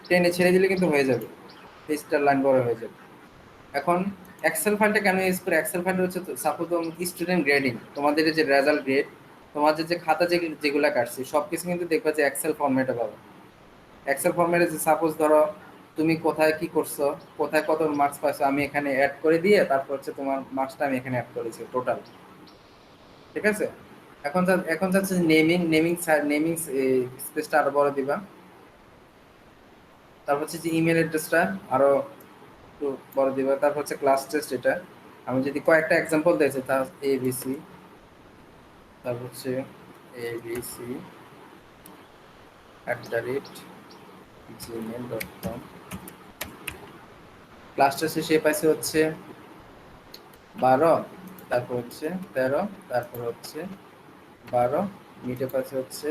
টেনে ছেড়ে দিলে কিন্তু হয়ে যাবে, পেজটার লাইন বড় হয়ে যাবে। এখন এক্সেল ফাইলটা কেন ইউজ করে, এক্সেল ফাইলটা হচ্ছে সাপোজ স্টুডেন্ট গ্রেডিং, তোমাদের যে রেজাল্ট গ্রেড, তোমাদের যে খাতা যেগুলো কাটছে সবকিছু কিন্তু দেখবা যে এক্সেল ফরম্যাটে পাবে। এক্সেল ফরম্যাটে যে সাপোজ ধরো তুমি কোথায় কি করছো, কোথায় কত মার্কস পাইছো, আমি এখানে অ্যাড করে দিয়ে তারপর হচ্ছে তোমার মার্কসটা আমি এখানে অ্যাড করেছি টোটাল, ঠিক আছে। এখন যাচ্ছে নেমিং স্পেসটা আরো বড় দিবা। তারপর হচ্ছে যে ইমেল অ্যাড্রেসটা আরো একটু বড় দিবা। তারপর হচ্ছে ক্লাস টেস্ট, এটা আমি যদি কয়েকটা এক্সাম্পল দিয়েছি, তা ABC, তারপর হচ্ছে abc@gmail.com। ক্লাস টেস্টে সে পাইছে হচ্ছে 12, তারপর হচ্ছে 13, তারপর হচ্ছে 12, মিডে পাইছে হচ্ছে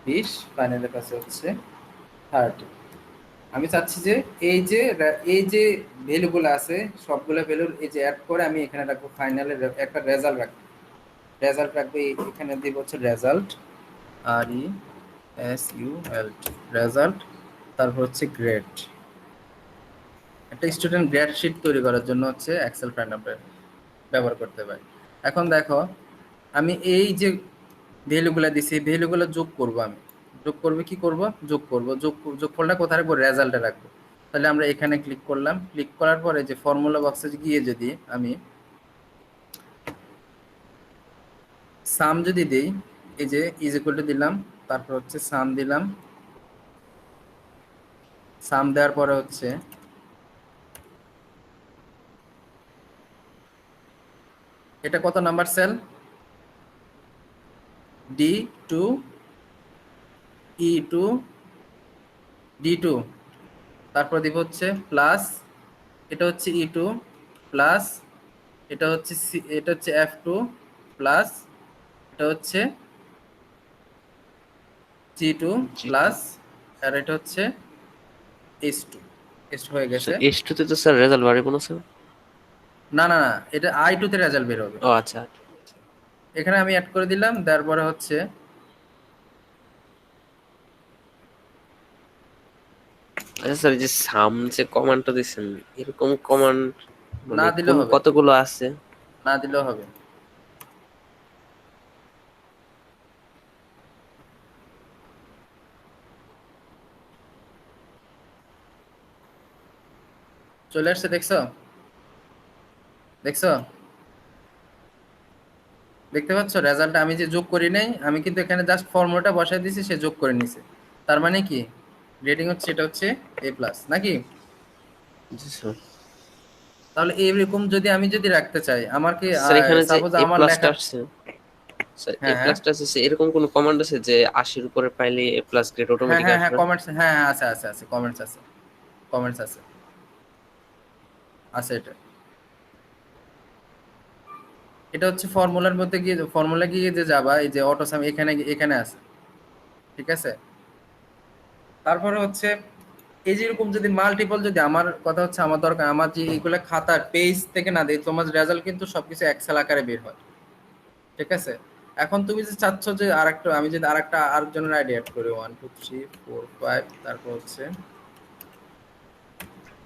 20, ফাইনালে পাইছে হচ্ছে 30। আমি চাচ্ছি যে এই যে ভ্যালুগুলো আছে সবগুলো ভ্যালুর এই যে অ্যাড করে আমি এখানে রাখবো, ফাইনালে একটা রেজাল্ট রাখবো, রেজাল্ট রাখবো এখানে দিব হচ্ছে রেজাল্ট, RESULT, রেজাল্ট। তারপর হচ্ছে গ্রেড, একটা স্টুডেন্ট গ্রেড শিট তৈরি করার জন্য হচ্ছে এক্সেল ফাইল আমরা ব্যবহার করতে পারি। এখন দেখো আমি এই যে ভ্যালুগুলো দিছি, এই ভ্যালুগুলো যোগ করব, আমি যোগ করব, কি করব, যোগফলটা কোথায় রাখবো, রেজাল্টে রাখবো। তাহলে আমরা এখানে ক্লিক করলাম, ক্লিক করার পরে যে ফর্মুলা বক্সে গিয়ে যদি আমি সাম যদি দেই, এই যে ইজ ইকুয়াল টু দিলাম, তারপর হচ্ছে সাম দিলাম, সাম দেওয়ার পরে হচ্ছে এটা কত number sell, D2, E2, D2, তারপর দিব হচ্ছে প্লাস, এটা হচ্ছে E2 প্লাস, এটা হচ্ছে F2 প্লাস, এটা হচ্ছে G2 জি2। প্লাস, আর এটা হচ্ছে H2। H2 হয়ে গেছে। S2 তে তো স্যার রেজাল্ট বাড়বে না স্যার? না না না, এটা I2 তে রেজাল্ট বের হবে। ও আচ্ছা। এখানে আমি অ্যাড করে দিলাম, দেওয়ার পরে হচ্ছে আচ্ছা স্যার, এই যে সাম যে কমান্ডটা দিচ্ছেন, এরকম কমান্ড না মানে দিলেও কোন হবে, কতগুলো আছে? না দিলেও হবে। চলে আসছে, দেখছো? দেখছো? দেখতে পাচ্ছ রেজাল্টটা? আমি যে যোগ করি নাই, আমি কিন্তু এখানে জাস্ট ফর্মুলাটা বসাই দিয়েছি, সে যোগ করে নিছে। তার মানে কি রেটিং হচ্ছে, এটা হচ্ছে এ প্লাস নাকি? জি স্যার। তাহলে এইরকম যদি আমি যদি রাখতে চাই, আমার কি স্যার এখানে যে সাপোজ এ আমার প্লাসটা লেখা, আসছে, স্যার এ হ্যাঁ হ্যাঁ প্লাসটা আছে, এরকম কোন কমান্ড আছে যে 80-র উপরে পাইলে এ প্লাস গ্রেড হ্যাঁ অটোমেটিক হ্যাঁ হ্যাঁ আসবে? কমেন্টস, হ্যাঁ হ্যাঁ, আছে আছে আছে, কমেন্টস আছে, কমেন্টস আছে, আছে এটা। এটা হচ্ছে ফর্মুলার মধ্যে গিয়ে, ফর্মুলা গিয়ে যে যাবা, এই যে অটোসাম এখানে এখানে আছে, ঠিক আছে? তারপরে হচ্ছে এই যে এরকম যদি মাল্টিপল, যদি আমার কথা হচ্ছে আমার দরকার, আমার যে এইগুলো খাতার পেজ থেকে না দেয়, তোমার রেজাল্ট কিন্তু সবকিছু এক্সেল আকারে বের হয়, ঠিক আছে? এখন তুমি যে চাচ্ছ যে আরেকটা, আমি যদি আরেকটা আরেকজনের আইডি অ্যাড করি, 1 2 3 4 5, তারপর হচ্ছে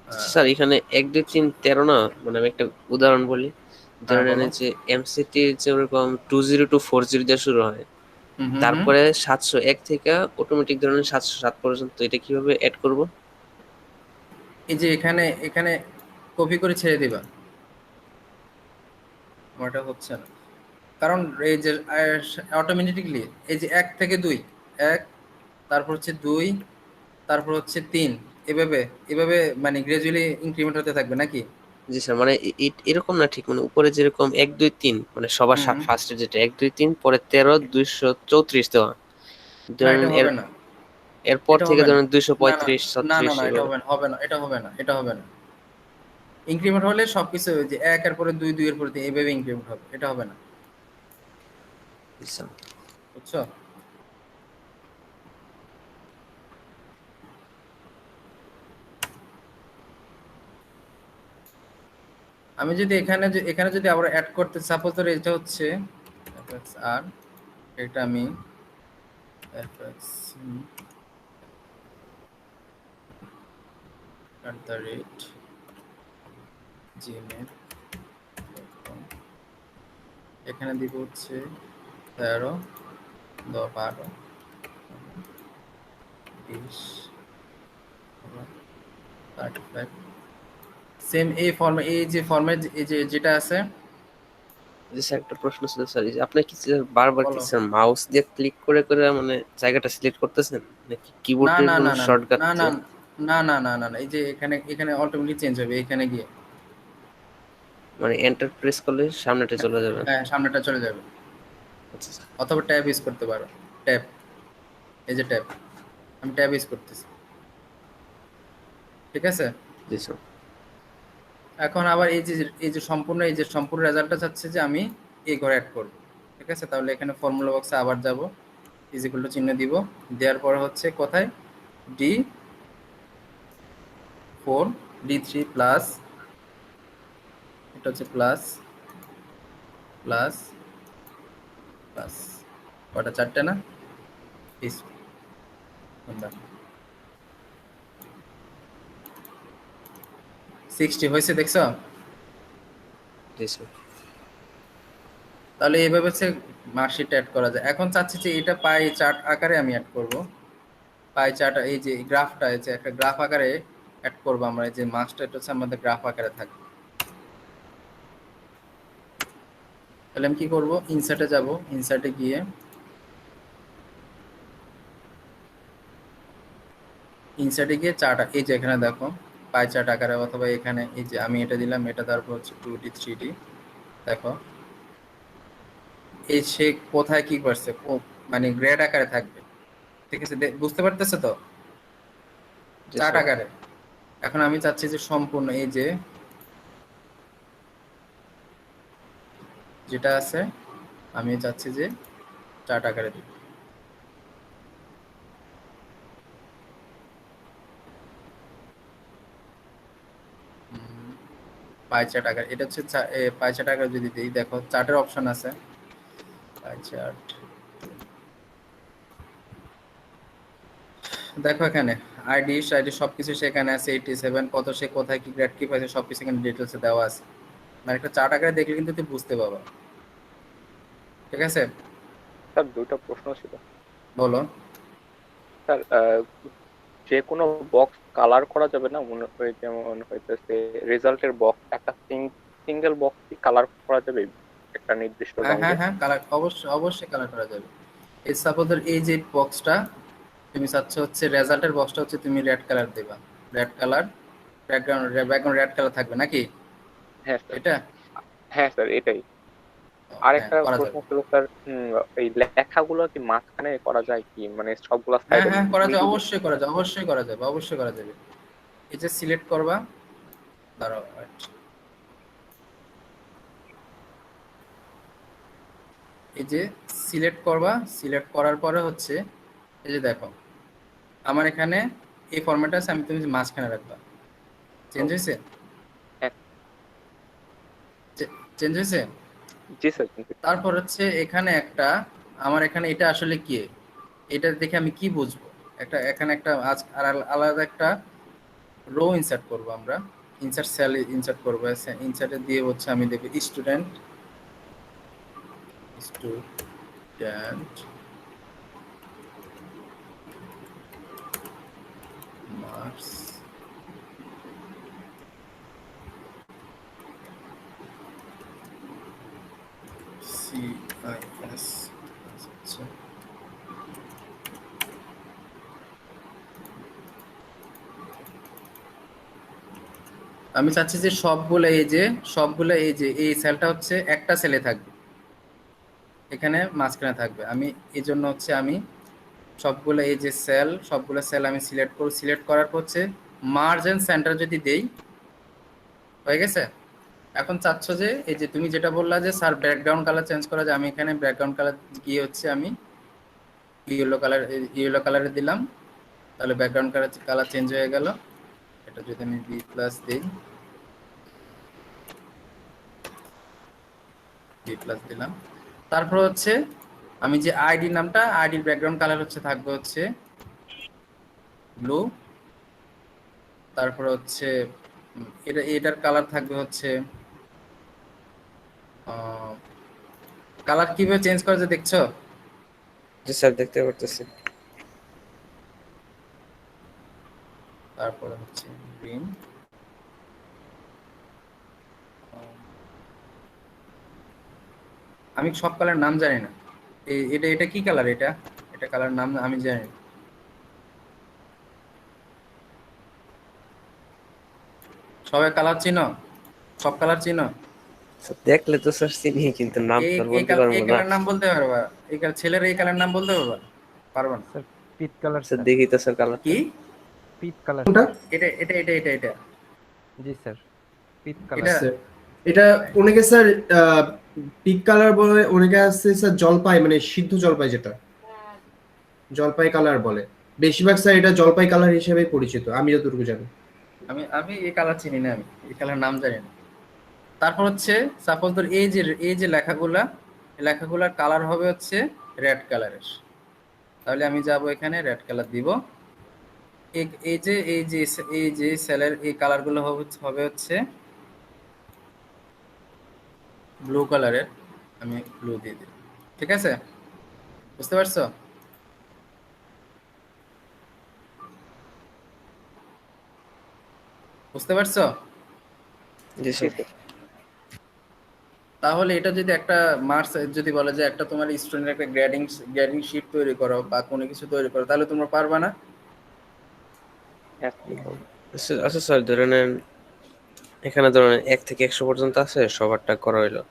আচ্ছা স্যার, এখানে 1 2 3 13 না, মানে আমি একটা উদাহরণ বলি। হ্যাঁ ধরে নেন বলো। এই যে এমসিটি যেরকম 20 to 40 দিয়ে শুরু হয়, হুম হুম হুম। তারপরে 701 থেকে অটোমেটিক ধরে নেন 707 পর্যন্ত, এটা কিভাবে অ্যাড করব? এই যে এখানে এখানে কপি করে ছেড়ে দিবা, আমারটা হচ্ছে না, কারণ এই যে অটোমেটিকলি এই যে 1 থেকে 2, 1, তারপর হচ্ছে 2, তারপর হচ্ছে 3, এভাবে এভাবে মানে গ্রাজুয়ালি ইনক্রিমেন্ট হতে থাকবে নাকি? জি স্যার, মানে এরকম না ঠিক, মানে উপরে যেরকম 1 2 3, মানে সবার হুম। ফার্স্টে যেটা 1 2 3, পরে 13 234 দেওয়া, না ধরেন এটা হবে না, এরপর এটা থেকে হবে না, ধরেন না না 235 না না 36 না, এটা এভাবে। হবে না, হবে না, এটা হবে না, এটা হবে না। ইনক্রিমেন্ট হলে সবকিছু ওই যে 1 এর পরে 2, 2 এর পরে 3, এইভাবে ইনক্রিমেন্ট হবে, এটা হবে না, জি স্যার। বুঝছো? আমি যদি এখানে এখানে যদি আবার অ্যাড করতে, সাপোজ ধরো এটা হচ্ছে fx আর এটা আমি fx @gmail.com, এখানে দিব হচ্ছে 13 12 20 35, সেম এই ফর্মে, এই যে ফর্মে এই যে যেটা আছে। জি স্যার, একটা প্রশ্ন ছিল স্যার, এই যে আপনি কি স্যার বারবার কি বলো। স্যার মাউস দিয়ে ক্লিক করে করে মানে জায়গাটা সিলেক্ট করতেছেন, নাকি না কিবোর্ডের না কোনো না না শর্টকাট না না দিয়ে? না না না না না, এই যে এখানে এখানে অটোমেটিক চেঞ্জ হবে এখানে গিয়ে। মানে এন্টার প্রেস করলে সামনেটা চলে যাবে? হ্যাঁ, সামনেটা চলে যাবে। আচ্ছা স্যার। অথবা ট্যাব ইউজ করতে পারো, ট্যাব, এই যে ট্যাব, আমি ট্যাব ইউজ করতেছি, ঠিক আছে? জি স্যার। এখন আবার এই যে সম্পূর্ণ, এই যে সম্পূর্ণ রেজাল্টটা চাচ্ছে যে আমি এই ঘরে অ্যাড করব, ঠিক আছে? তাহলে এখানে ফর্মুলা বক্সে আবার যাব, ইজ ইকুয়াল টু চিহ্ন দিব, দেওয়ার পরে হচ্ছে কোথায় D4 D3 প্লাস, এটা হচ্ছে প্লাস প্লাস প্লাস, কটা? 4টে না? 60 হয়েছে, দেখছো? জি স্যার। তাহলে এইভাবে হচ্ছে মার্কশিট অ্যাড করা যায়। এখন চাচ্ছি যে এটা পাই চার্ট আকারে আমি অ্যাড করব, পাই চার্ট, এই যে গ্রাফটা, এই যে একটা গ্রাফ আকারে অ্যাড করব আমরা, এই যে মার্কসটা এটা হচ্ছে আমাদের গ্রাফ আকারে থাকবে। তাহলে আমি কি করব, ইনসার্টে যাব, ইনসার্টে গিয়ে চার্ট, এই যে এখানে দেখো পাই চার্ট আকারে, অথবা এখানে এই যে আমি এটা দিলাম, এটা তারপর হচ্ছে 2D 3D, দেখো এই সে কোথায় কি করছে, মানে গ্রেড আকারে থাকবে, ঠিক আছে? বুঝতে পারতেছে তো? জি চার্ট স্যার। আকারে। এখন আমি চাচ্ছি যে সম্পূর্ণ এই যে যেটা আছে, আমি চাচ্ছি যে চার্ট আকারে দিব। পাই চার্ট আকার, এটা হচ্ছে পাই চার্ট আকারে যদি দিই, দেখো চার্টের অপশন আছে, পাই চার্ট, দেখো এখানে আইডি আইডি সবকিছু সেখানে আছে, 87 কত, সে কোথায় কি গ্রেড কি পাইছে সবকিছু এখানে ডিটেলসে দেওয়া আছে। মানে একটা চার্ট আকারে দেখলে কিন্তু তুই বুঝতে পারবা। ঠিক আছে, স্যার দুইটা প্রশ্ন ছিল। বলো। স্যার যে কোনো বক্স কালার করা যাবে না? মনে হয় যেমন হইতেছে রেজাল্টের বক্স, একটা সিঙ্গেল বক্স কি কালার করা যাবে একটা নির্দিষ্ট হ্যাঁ রঙে? হ্যাঁ হ্যাঁ, কালার অবশ্যই অবশ্যই কালার করা যাবে। এই সাপোজ এই যে বক্সটা তুমি চাচ্ছ হচ্ছে রেজাল্টের বক্সটা হচ্ছে তুমি রেড কালার দেবা, red colour background red colour থাকবে নাকি হ্যাঁ স্যার। এটা? হ্যাঁ স্যার এটাই। হ্যাঁ আরেকটা করা প্রশ্ন যাবে। ছিল স্যার, এই লেখাগুলো কি মাঝখানে করা যায় কি, মানে সবগুলা হ্যাঁ সাইডে হ্যাঁ করা যাবে, মিডিলে? অবশ্যই করা যাবে, অবশ্যই করা যাবে, অবশ্যই করা যাবে। এই যে সিলেক্ট করবা, দাঁড়াও wait। এই যে সিলেক্ট করবা, সিলেক্ট করার পরে হচ্ছে এই যে দেখো আমার এখানে এই ফরম্যাটটা আছে, আমি তুমি মাঝখানে রাখবা। চেঞ্জ হয়েছে? হ্যাঁ। চেঞ্জ হয়েছে? জি স্যার। তারপর হচ্ছে এখানে একটা, আমার এখানে এটা আসলে কি, এটা দেখে আমি কি বুঝবো? একটা এখানে একটা আলাদা একটা রো ইনসার্ট করব আমরা, ইনসার্ট সেল ইনসার্ট করবো। ইনসার্টে দিয়ে হচ্ছে আমি দেখব স্টুডেন্ট স্টুডেন্ট মার্কস সিআইএস। আচ্ছা, আমি চাচ্ছি যে সবগুলো এই যে এই সেলটা হচ্ছে একটা সেলে থাকবে, এখানে মাঝখানে থাকবে। আমি এই জন্য হচ্ছে আমি সবগুলো এই যে সবগুলো সেল আমি সিলেক্ট করব। সিলেক্ট করার পর হচ্ছে মার্জ এন্ড সেন্টার যদি দেই, হয়ে গেছে। এখন চাচ্ছ যে এই যে তুমি যেটা বললা যে স্যার ব্যাকগ্রাউন্ড কালার চেঞ্জ করা যায়, আমি এখানে ব্যাকগ্রাউন্ড কালার গিয়ে হচ্ছে আমি ইয়েলো কালারে দিলাম, তাহলে ব্যাকগ্রাউন্ড কালার চেঞ্জ হয়ে গেল। এটা যদি আমি বি প্লাস দিই, বি প্লাস দিলাম, তারপর হচ্ছে আমি যে আইডি নামটা, আইডির ব্যাকগ্রাউন্ড কালার হচ্ছে থাকবে হচ্ছে ব্লু। তারপরে হচ্ছে এটার কালার থাকবে হচ্ছে কালার কিভাবে চেঞ্জ করা যায় দেখছো? জি স্যার দেখতে পারতেছি। তারপরে হচ্ছে গ্রিন। আমি সব কালার নাম জানি না, এটা এটা কি কালার, এটা এটা কালার নাম আমি জানি না। সবাই কালার চিনো? সব কালার চিনো? দেখলে তো স্যার চিনি, কিন্তু নাম এই তো আর এই বলতে কালার পারবো এই না। কালার নাম বলতে পারবা? এই কালার ছেলের এই কালার নাম বলতে পারবা? পারবা না? স্যার পিট কালার স্যার স্যার, দেখি তো স্যার কালারটা। কি পিট কালার কোনটা? স্যার। এটা এটা এটা এটা এটা জি স্যার, পিট কালার। এটা স্যার এটা অনেকে স্যার পিক কালার বলে, অনেকে আছে স্যার জলপাই, মানে সিদ্ধ জলপাই, যেটা জলপাই কালার বলে। বেশিরভাগ স্যার এটা জলপাই কালার হিসেবে পরিচিত, আমি যতটুকু জানি। আমি আমি এই কালার চিনি না, আমি এই কালার নাম জানি না। তারপর হচ্ছে সাপোজ ধর এই যে লেখাগুলা, এই লেখাগুলার কালার হবে হচ্ছে রেড কালারের, তাহলে আমি যাব এখানে রেড কালার দিব। এই যে সেলের এই কালারগুলো হবে হচ্ছে ব্লু কালারের, আমি ব্লু দিয়ে দিই। ঠিক আছে, বুঝতে পারছো? বুঝতে পারছো? জি জি স্যার। স্যার। তাহলে এটা যদি একটা মার্কস যদি বলে যে একটা তোমার স্টুডেন্ট একটা গ্রেডিং শিট তৈরি করো বা কোনো কিছু তৈরি করো, তাহলে তোমরা পারবা না? হ্যাঁ স্যার। আচ্ছা স্যার, ধরে নেন এখানে ধরেন 1 থেকে 100 পর্যন্ত আছে, সবারটা করা হইলো।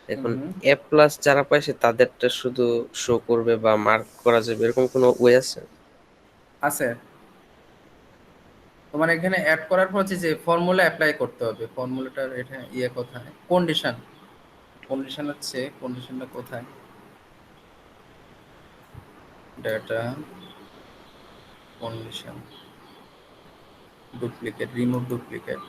এখন হুম, এ প্লাস যারা পাইছে তাদেরটা শুধু শো করবে বা মার্ক করা যাবে, এরকম কোনো ওয়ে আছে? আছে। তোমার এখানে অ্যাড করার পর হচ্ছে যে ফর্মুলা অ্যাপ্লাই করতে হবে, ফর্মুলাটার এটা ইয়ে কোথায়, কন্ডিশনটা কোথায়, data condition, remove duplicate.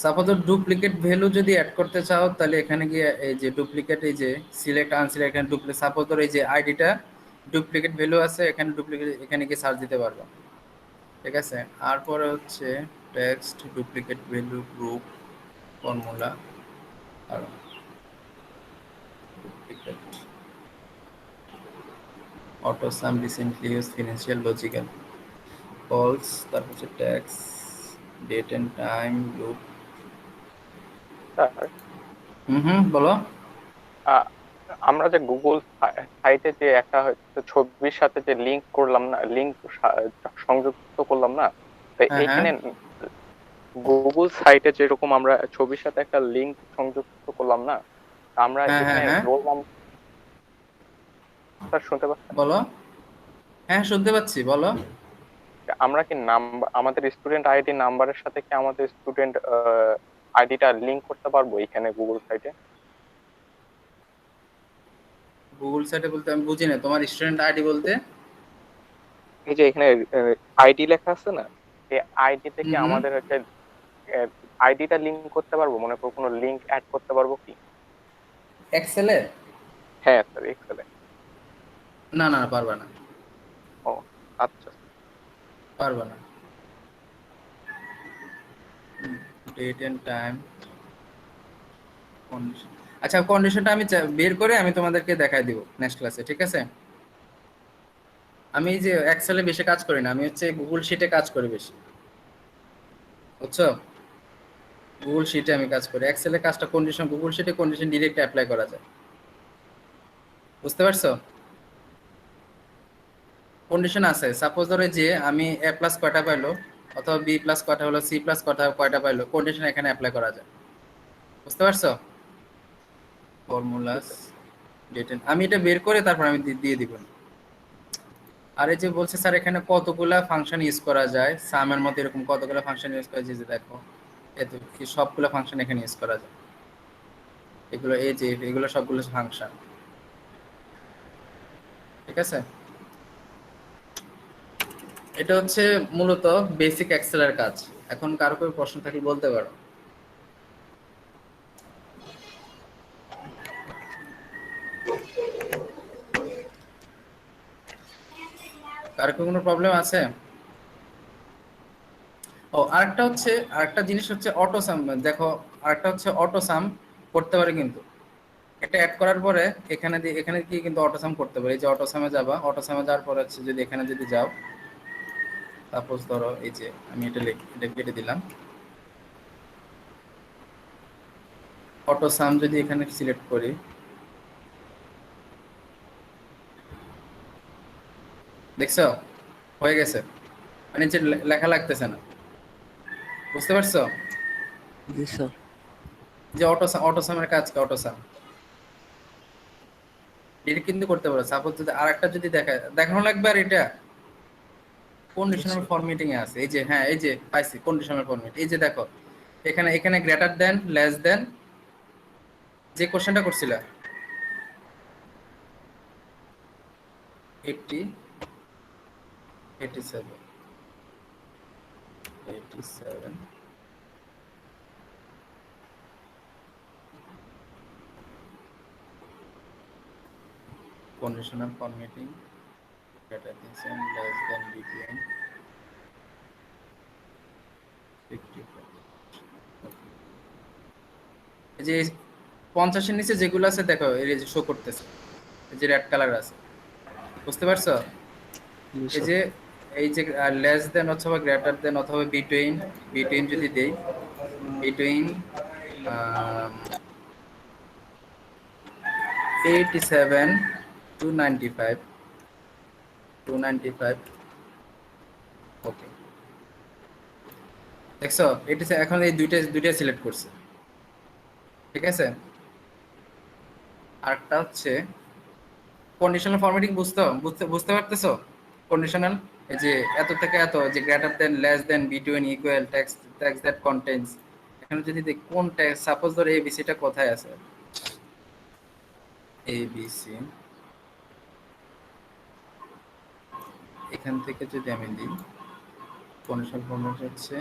Suppose duplicate value যদি অ্যাড করতে চাও, তাহলে এখানে গিয়ে এই যে ডুপ্লিকেট, এই যে সিলেক্ট আনসিলেক্ট, এখানে ডুপ্লিকেট, সাপোজ এই যে আইডিটা ডুপ্লিকেট ভ্যালু আছে, এখানে ডুপ্লিকেট, এখানে গিয়ে সার্চ দিতে পারবো। ঠিক আছে, আর পরে হচ্ছে text duplicate value group formula আর duplicate auto sum recently use financial logical calls, তারপর হচ্ছে text date and time loop. Sir, বলো। আ- আমরা যে গুগল সাইটে যে একটা হয়তো ছবির সাথে যে লিংক করলাম না, লিংক সংযুক্ত করলাম না, তো হ্যাঁ হ্যাঁ এইখানে গুগল সাইটে যেরকম আমরা ছবির সাথে একটা লিংক সংযুক্ত করলাম না, আমরা হ্যাঁ হ্যাঁ এখানে হ্যাঁ রোল নাম্বার শুনতে পাচ্ছি। বলো। হ্যাঁ শুনতে পাচ্ছি, বলো। আমরা কি নাম্বার, আমাদের স্টুডেন্ট আইডি নাম্বারের সাথে কি আমাদের স্টুডেন্ট আইডিটা লিংক করতে পারবো এখানে গুগল সাইটে? গুগল সাইটে বলতে আমি বুঝি না, তোমার স্টুডেন্ট আইডি বলতে? এই যে এখানে আইডি লেখা আছে না, এই আইডি থেকে হুম। আমাদের হচ্ছে আইডিটা লিংক করতে পারবো, মনে করো কোনো লিংক অ্যাড করতে পারবো কি? এক্সেলে? হ্যাঁ স্যার, এক্সেলে। না না, পারবা না, ও আচ্ছা। পারবা না। ডেট এন্ড টাইম কন্ডিশন, আচ্ছা কন্ডিশনটা আমি বের করে আমি তোমাদেরকে দেখাই দিব নেক্সট ক্লাসে, ঠিক আছে? আমি এই যে এক্সেলে বেশি কাজ করি না, আমি হচ্ছে গুগল শিটে কাজ করি বেশি, বুঝছো? গুগল শিটে আমি কাজ করি, এক্সেলে কাজটা কন্ডিশন, গুগল শিটে কন্ডিশন ডিরেক্ট অ্যাপ্লাই করা যায়, বুঝতে পারছো? কন্ডিশন আছে, সাপোজ ধরো যে আমি এ প্লাস কয়টা পাইলো, অথবা বি প্লাস কয়টা হলো, সি প্লাস কয়টা পাইলো, কন্ডিশন এখানে অ্যাপ্লাই করা যায়, বুঝতে পারছো? ফর্মুলাস ডেট, আমি এটা বের করে তারপর আমি দিয়ে দিব। আর এই যে বলছে স্যার এখানে কতগুলা ফাংশন ইউজ করা যায়, সামের মধ্যে এরকম কতগুলা ফাংশন ইউজ করা যায়, যে দেখো এত সবগুলো ফাংশন এখানে ইউজ করা যায়, এগুলো এই যে এগুলো সবগুলো ফাংশন, ঠিক আছে? এটা হচ্ছে মূলত বেসিক এক্সেলের কাজ। এখন কারো কোনো প্রশ্ন থাকলে বলতে পারো। কারো কোনো প্রবলেম আছে? ও আরেকটা জিনিস হচ্ছে অটো সাম, দেখো আরেকটা হচ্ছে অটো সাম করতে পারে কিন্তু, এটা অ্যাড করার পরে এখানে কি কিন্তু অটো সাম করতে পারে। এই যে অটো সামে যাবা, অটো সামে যাওয়ার পরে হচ্ছে যদি এখানে যদি যাও, সাপোজ ধরো এই যে আমি এটা কেটে দিলাম, অটো সাম যদি এখানে সিলেক্ট করি, দেখছো হয়ে গেছে, মানে নিচে লেখা লাগতেছে না, বুঝতে পারছো? জি স্যার। যে অটো সামের কাজ কি, অটো সাম এটা কিন্তু করতে পারো। সাপোজ যদি আরেকটা যদি দেখানো লাগবে, আর এটা কন্ডিশনাল ফরম্যাটিং এ আছে, এই যে হ্যাঁ এই যে পাইছি কন্ডিশনাল ফরম্যাট, এই যে দেখো এখানে এখানে গ্রেটার দেন লেস দেন, যে কোশ্চেনটা করছিলা 80 87 87 conditional formatting greater than less than between 55 এই যে 50 এর নিচে যেগুলো আছে দেখো এই যে শো করতেছে, এই যে রেড কালার আছে, বুঝতে পারছো? জি এই স্যার। যে এই যে লেস দেন অথবা গ্রেটার দেন অথবা বিটুইন, বিটুইন যদি দেই, বিটুইন 87 to 95 ওকে, দেখছো এটা এখন এই দুইটা সিলেক্ট করছে, ঠিক আছে? আরেকটা হচ্ছে কন্ডিশনাল ফরম্যাটিং, বুঝতে পারতেছো? কন্ডিশনাল এই যে এত থেকে এত, যে greater than less than between equal text that contains, এখানে যদি দেখি কোন টেক্সট, সাপোজ ধরো এবিসিটা কোথায় আছে, এবিসি এখান থেকে যদি আমি দিই, কন্ডিশনাল ফরম্যাট হচ্ছে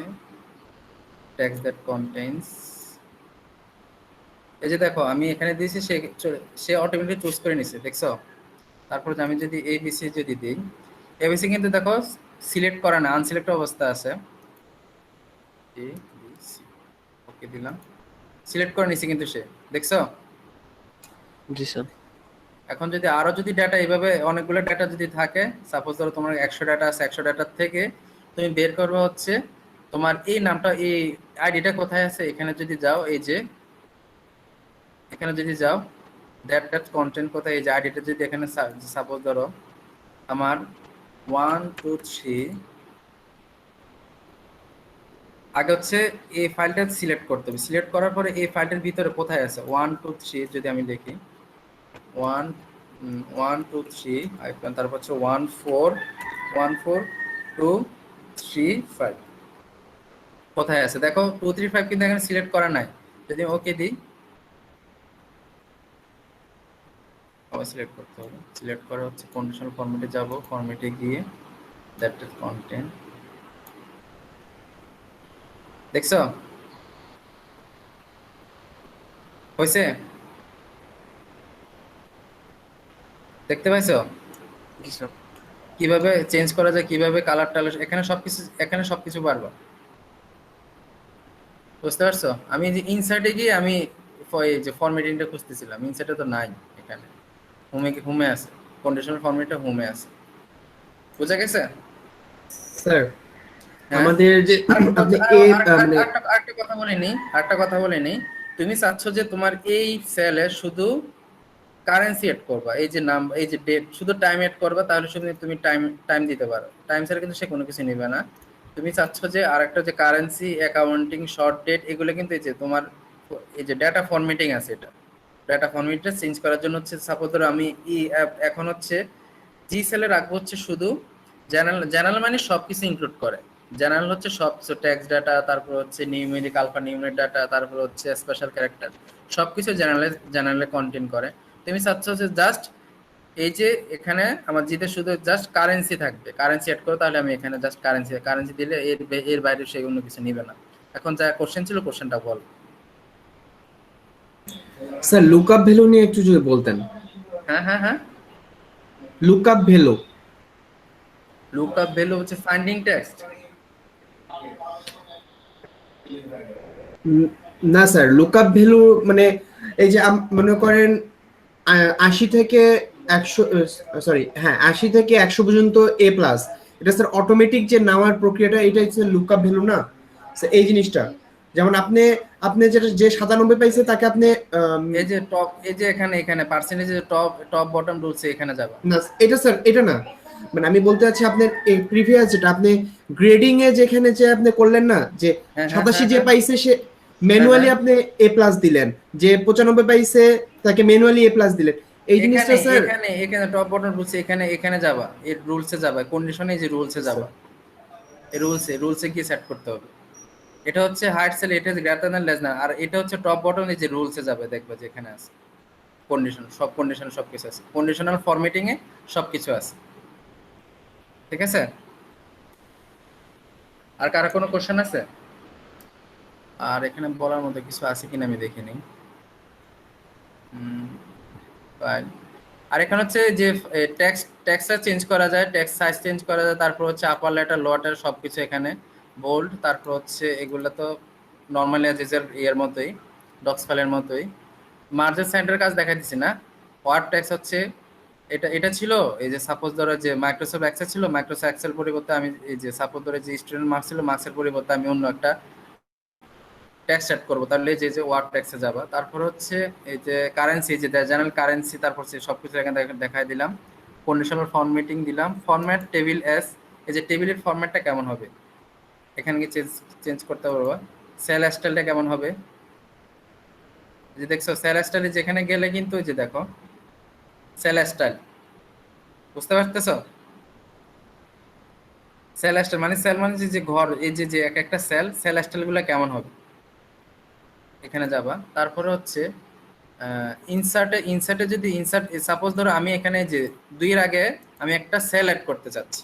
টেক্সট দ্যাট কন্টেইনস, এই যে দেখো আমি এখানে দিয়েছি, সে অটোমেটিক চুজ করে নিছে, দেখছো? তারপর আমি যদি এবিসি যদি দিই, এবিসি কিন্তু দেখো সিলেক্ট করা না, আনসিলেক্ট অবস্থা আছে। এবিসি ওকে দিলাম, সিলেক্ট করে নিছি কিন্তু সে, দেখছো? জি স্যার। এখন যদি আরো যদি ডাটা এইভাবে অনেকগুলো ডাটা যদি থাকে, সাপোজ ধরো তোমার 100 ডাটা আছে, 100 ডাটার থেকে তুমি বের করবে হচ্ছে তোমার এই নামটা, এই আইডিটা কোথায় আছে, এখানে যদি যাও, এই যে এখানে যদি যাও, দ্যাট কন্টেন্ট কোথায়, এই যে আইডিটা যদি এখানে সাপোজ ধরো আমার 1 2 3, আগে হচ্ছে এই ফাইলটা সিলেক্ট করতে হবে, সিলেক্ট করার পরে এই ফাইলটার ভিতরে কোথায় আছে 1 2 3 যদি আমি দেখি 1 1 2 3 আইকন, তারপর হচ্ছে 1 4 1 4 2 3 5 কোথায় আছে দেখো, 2 3 5 কিন্তু এখানে সিলেক্ট করা নাই। যদি ওকে দিই, আবার সিলেক্ট করতে হবে, সিলেক্ট করা হচ্ছে কন্ডিশনাল ফরম্যাটে যাব, ফরম্যাটে গিয়ে দ্যাট কন্টেন্ট, দেখছো হয়েছে, দেখতে পাইছো জি স্যার। কিভাবে চেঞ্জ করা যায়, কিভাবে কালার টালার, এখানে সবকিছু পারবা, বুঝতে পারছো? আমি এই যে ইনসার্টে গিয়ে আমি এই যে ফরম্যাটিংটা খুঁজতেছিলাম, ইনসার্টে তো নাই, এখানে হোমে আছে, কন্ডিশনাল ফরম্যাটে হোমে আছে, বুঝা গেছে? স্যার হ্যাঁ, আমাদের যে আপনি মানে আরেকটা কথা বলে নি, তুমি চাচ্ছ যে তোমার এই সেলে শুধু কারেন্সি এড করবা, এই যে নাম, এই যে ডেট, শুধু টাইম এড করবা, তাহলে শুধু তুমি টাইম টাইম দিতে পারো, টাইম ছাড়া কিন্তু সে কোনো কিছু নেবে না। তুমি চাচ্ছ যে আরেকটা যে কারেন্সি, অ্যাকাউন্টিং, শর্ট ডেট, এগুলো কিন্তু এই যে তোমার এই যে ডাটা ফরম্যাটিং আছে, এটা ডাটা ফরম্যাটটা চেঞ্জ করার জন্য হচ্ছে, সাপোজ ধরো আমি এখন হচ্ছে জি সেলে রাখবো হচ্ছে শুধু জেনারেল, জেনারেল মানে সবকিছু ইনক্লুড করে, জেনারেল হচ্ছে সব ট্যাক্স ডাটা, তারপর হচ্ছে নিউমেরিক, আলফা নিউমেরিক ডাটা, তারপর হচ্ছে স্পেশাল ক্যারেক্টার, সবকিছু জেনারেলে কন্টেন্ট করে। তুমি চাচ্ছ যে জাস্ট এই যে এখানে আমার জিতে শুধু জাস্ট কারেন্সি থাকবে, কারেন্সি এড করো, তাহলে আমি এখানে জাস্ট কারেন্সি দিলে এর বাইরে সে অন্য কিছু নিবে না। এখন যা কোশ্চেন ছিল, কোশ্চেনটা বল। স্যার লুকআপ ভ্যালু নিয়ে একটু যদি বলতেন। হ্যাঁ হ্যাঁ হ্যাঁ, লুকআপ ভ্যালু, লুকআপ ভ্যালু হচ্ছে ফাইন্ডিং টেক্সট। না স্যার লুকআপ ভ্যালু মানে এই যে মনে করেন 80 থেকে 100, সরি হ্যাঁ 80 থেকে 100 পর্যন্ত এ প্লাস, এটা স্যার অটোমেটিক যে নেওয়ার প্রক্রিয়াটা, এটা হচ্ছে লুকআপ ভ্যালু না স্যার? এই জিনিসটা যেমন আপনি আপনি যেটা যে 97 পাইছে তাকে আপনি এই যে টপ, এই যে এখানে পার্সেন্টেজ টপ বটম রুলস, এখানে যাবা। না এটা স্যার এটা না, মানে আমি বলতে চাচ্ছি আপনার এই প্রিভিয়াস যেটা আপনি গ্রেডিং এ যেখানে যে আপনি করলেন না যে হ্যাঁ, 87 যে হ্যাঁ, পাইছে সে ম্যানুয়ালি হ্যাঁ। আপনি এ প্লাস দিলেন, যে 95 পাইছে তাকে ম্যানুয়ালি এ প্লাস দিলেন, এই জিনিসটা স্যার। এখানে টপ বটম রুলস, এখানে যাবা, এর রুলসে যাবা, কন্ডিশনে যে রুলসে যাবা, এই রুলসে গিয়ে সেট করতে হবে। এটা হচ্ছে হাইট সেল, এটা গ্রেটার দ্যান লেস দ্যান, আর এটা হচ্ছে টপ বটম, এই যে রুলসে যাবে, দেখবে যে এখানে আছে কন্ডিশন সবকিছু আছে, কন্ডিশনাল ফরম্যাটিং এ সবকিছু আছে, ঠিক আছে? আর কারো কোনো কোশ্চেন আছে? আর এখানে বলার মতো কিছু আছে কিনা আমি দেখিনি। ফাইল, আর এখানে হচ্ছে যে টেক্সটটা চেঞ্জ করা যায়, টেক্সট সাইজ চেঞ্জ করা যায়, তারপর হচ্ছে আপার লেটার লোয়ার লেটার সবকিছু এখানে বোল্ড, তারপর হচ্ছে এগুলো তো নর্মালি ইয়ের মতোই, ডক্স ফাইলের মতোই। মার্জিন সেন্টার কাজ দেখা দিচ্ছি না, ওয়ার্ড টেক্সট হচ্ছে এটা ছিল, এই যে সাপোজ ধরো যে মাইক্রোসফট এক্সেল ছিল, মাইক্রোসফট এক্সেল পরিবর্তে আমি এই যে সাপোজ ধরো যে স্টুডেন্ট মার্কস ছিল, মার্কসের পরিবর্তে আমি অন্য একটা ট্যাক্স সেট করবো, তাহলে যে ওয়ার্ড ট্যাক্সে যাবা। তারপর হচ্ছে এই যে কারেন্সি, যে জেনারেল কারেন্সি, তারপর সবকিছু এখানে দেখাই দিলাম, কন্ডিশনাল ফরম্যাটিং দিলাম, ফরম্যাট টেবিল এস, এই যে টেবিলের ফরম্যাটটা কেমন হবে এখানে গিয়ে চেঞ্জ করতে পারবো। সেল স্টাইলটা কেমন হবে, যে দেখছো সেল স্টাইলে যেখানে গেলে কিন্তু এই যে দেখো সেল স্টাইল, বুঝতে পারতেছো? সেল স্টাইল মানে যে ঘর, এই যে এক একটা সেল স্টাইলগুলো কেমন হবে, এখানে যাবা। তারপরে হচ্ছে ইনসার্টে যদি সাপোজ ধরো আমি এখানে যে 2 এর আগে আমি একটা সেল অ্যাড করতে চাচ্ছি,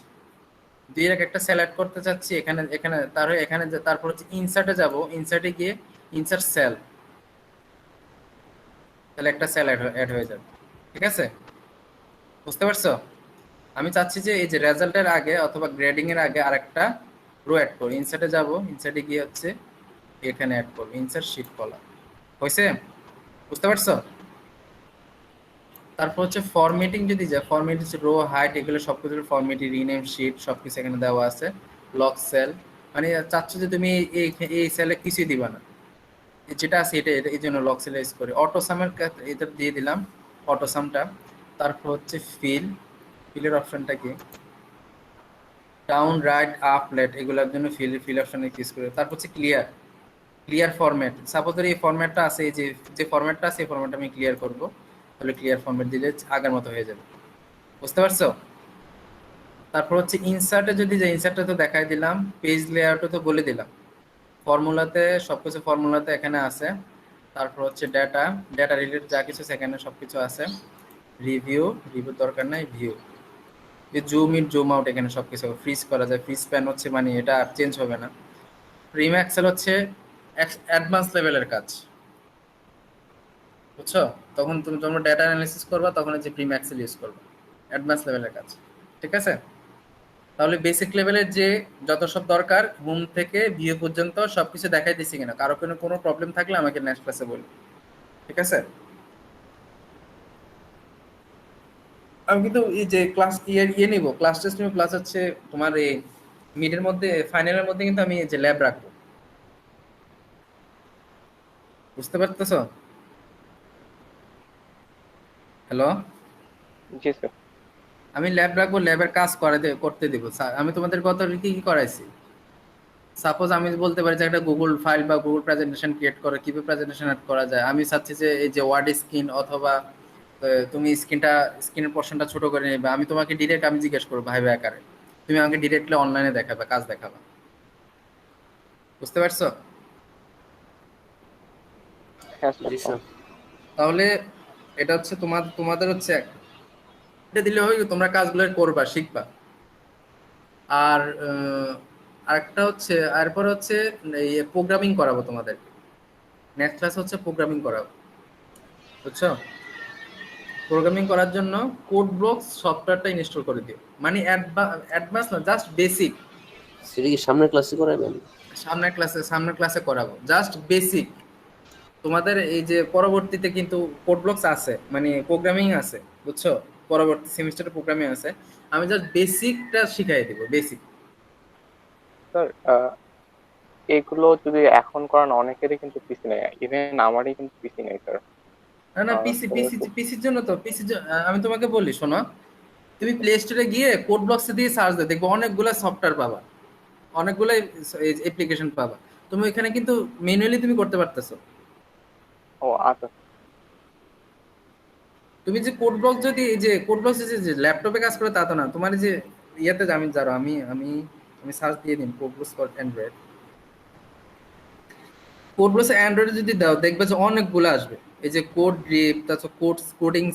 2 এর আগে একটা সেল অ্যাড করতে চাচ্ছি, এখানে তারপর হচ্ছে ইনসার্টে যাব, ইনসার্টে গিয়ে ইনসার্ট সেল, তাহলে একটা সেল অ্যাড হয়ে যাবে, ঠিক আছে? বুঝতে পারছো? আমি চাচ্ছি যে এই যে রেজাল্টের আগে অথবা গ্রেডিং এর আগে আরেকটা রো অ্যাড করো। ইনসার্টে যাব, ইনসার্টে গিয়ে হচ্ছে এখানে অ্যাড করো, ইনসার্ট শিট কলাম। হয়েছে? বুঝতে পারছো? তারপর হচ্ছে ফরম্যাটিং যদি যায়, ফরম্যাট হচ্ছে রো হাইট এগুলো সবকিছু ফরম্যাটিং, রিনেম শিট সবকিছু এখানে দেওয়া আছে। লক সেল, মানে চাচ্ছ যে তুমি এই এই সেলে কিছুই দিবা না, যেটা আছে এটা এটা এই জন্য লক সেল ইউজ করি। অটোসামের এটা দিয়ে দিলাম, অটোসামটা। তারপর হচ্ছে ফিলের অপশনটা কি, ডাউন রাইট আপ লেট এগুলোর জন্য ফিল অপশনে ইউজ করি। তারপর হচ্ছে ক্লিয়ার ফরম্যাট, সাপোজ এই ফরম্যাটটা আছে, এই যে যে ফরম্যাটটা আছে এই ফরম্যাটটা আমি ক্লিয়ার করব, তাহলে ক্লিয়ার ফরম্যাট দিলে আগের মতো হয়ে যাবে। বুঝতে পারছো? তারপর হচ্ছে ইনসার্টে যদি যাই, ইনসার্টে তো দেখাই দিলাম, পেজ লেআউটও তো বলে দিলাম, ফর্মুলাতে সবকিছু ফর্মুলাতে এখানে আছে। তারপর হচ্ছে ডাটা, ডাটা রিলেটেড যা কিছু সেখানে সবকিছু আছে। রিভিউ দরকার নাই, ভিউ, যে জুম ইন জুম আউট এখানে সবকিছু ফ্রিজ করা যায়, ফ্রিজ প্যান হচ্ছে মানে এটা আর চেঞ্জ হবে না। প্রিম এক্সেল হচ্ছে অ্যাডভান্স লেভেলের কাজ, বুঝছো? তখন তুমি তোমরা ডেটা অ্যানালিসিস করবা, তখন হচ্ছে প্রিম এক্সেল ইউজ করবা, অ্যাডভান্স লেভেলের কাজ। ঠিক আছে? তাহলে বেসিক লেভেলের যে যত সব দরকার হোম থেকে ভিউ পর্যন্ত সবকিছু দেখাই দিছি কিনা, কারো কোনো প্রবলেম থাকলে আমাকে নেক্সট ক্লাসে বলি। ঠিক আছে? আমি কিন্তু এই যে ক্লাস নিব, ক্লাস টেস্ট নিব, প্লাস হচ্ছে তোমার এই মিডের মধ্যে ফাইনালের মধ্যে কিন্তু আমি এই যে ল্যাব রাখবো। বুঝতে পারতেছো? হ্যালো? জি স্যার। আমি ল্যাব রাখবো, ল্যাবের কাজ করতে দিব। আমি তোমাদের কত কি কি করাইছি। সাপোজ আমি বলতে পারি যে একটা গুগল ফাইল বা গুগল প্রেজেন্টেশন ক্রিয়েট করে কিভাবে প্রেজেন্টেশন অ্যাড করা যায়। আমি চাচ্ছি যে এই যে ওয়ার্ড স্ক্রিন অথবা তুমি স্ক্রিনের পোর্শনটা ছোট করে নেবে, আমি তোমাকে ডিরেক্ট আমি জিজ্ঞেস করবো ভাই ভাই আকারে, তুমি আমাকে ডিরেক্টলি অনলাইনে দেখাবে, কাজ দেখাবে। বুঝতে পারছো? হ্যাঁ জি স্যার। স্যার। তাহলে এটা হচ্ছে তোমাদের হচ্ছে এটা দিলে হয় তোমরা কাজগুলো করবা, শিখবা। আর আরেকটা হচ্ছে, এরপর হচ্ছে এই প্রোগ্রামিং করাবো তোমাদের। নেক্সট ক্লাস হচ্ছে প্রোগ্রামিং করাবো, বুঝছো? প্রোগ্রামিং করার জন্য কোড ব্লকস সফটওয়্যারটা ইনস্টল করে দিও, মানে অ্যাডভান্স না, জাস্ট বেসিক। সেটা কি সামনের ক্লাসে করাবেন? সামনের ক্লাসে করাবো, জাস্ট বেসিক। তোমাদের এই যে পরবর্তীতে কিন্তু কোড ব্লকস আছে, মানে প্রোগ্রামিং আছে, বুঝছো? পরবর্তী সেমিস্টারে প্রোগ্রামিং আছে, আমি জাস্ট বেসিকটা শিখাই দিব, বেসিক। স্যার এগুলো যদি এখন করান অনেকেরই কিন্তু পিসি নেই, ইভেন আমারই কিন্তু পিসি নেই স্যার। না না, পিসি তো পিসি পিসির জন্য তো আমি তোমাকে বলি শোনো, তুমি প্লে স্টোরে গিয়ে কোড ব্লকস দিয়ে সার্চ দাও, দেখবে অনেকগুলো সফটওয়্যার পাবা, অনেকগুলো অ্যাপ্লিকেশন পাবা। তুমি এখানে কিন্তু ম্যানুয়ালি তুমি করতে পারতেছো। ও আচ্ছা। তুমি যে কোড ব্লক যদি এই যে কোড ব্লক যে ল্যাপটপে কাজ করে তা তো না, তোমার এই যে ইয়েতে আমি যারো আমি আমি আমি সার্চ দিয়ে দিন code block for Android. Code block অ্যান্ড্রয়েডে যদি দাও দেখবে যে অনেকগুলো আসবে। এই যে কোড ড্রিপ, তারপর coding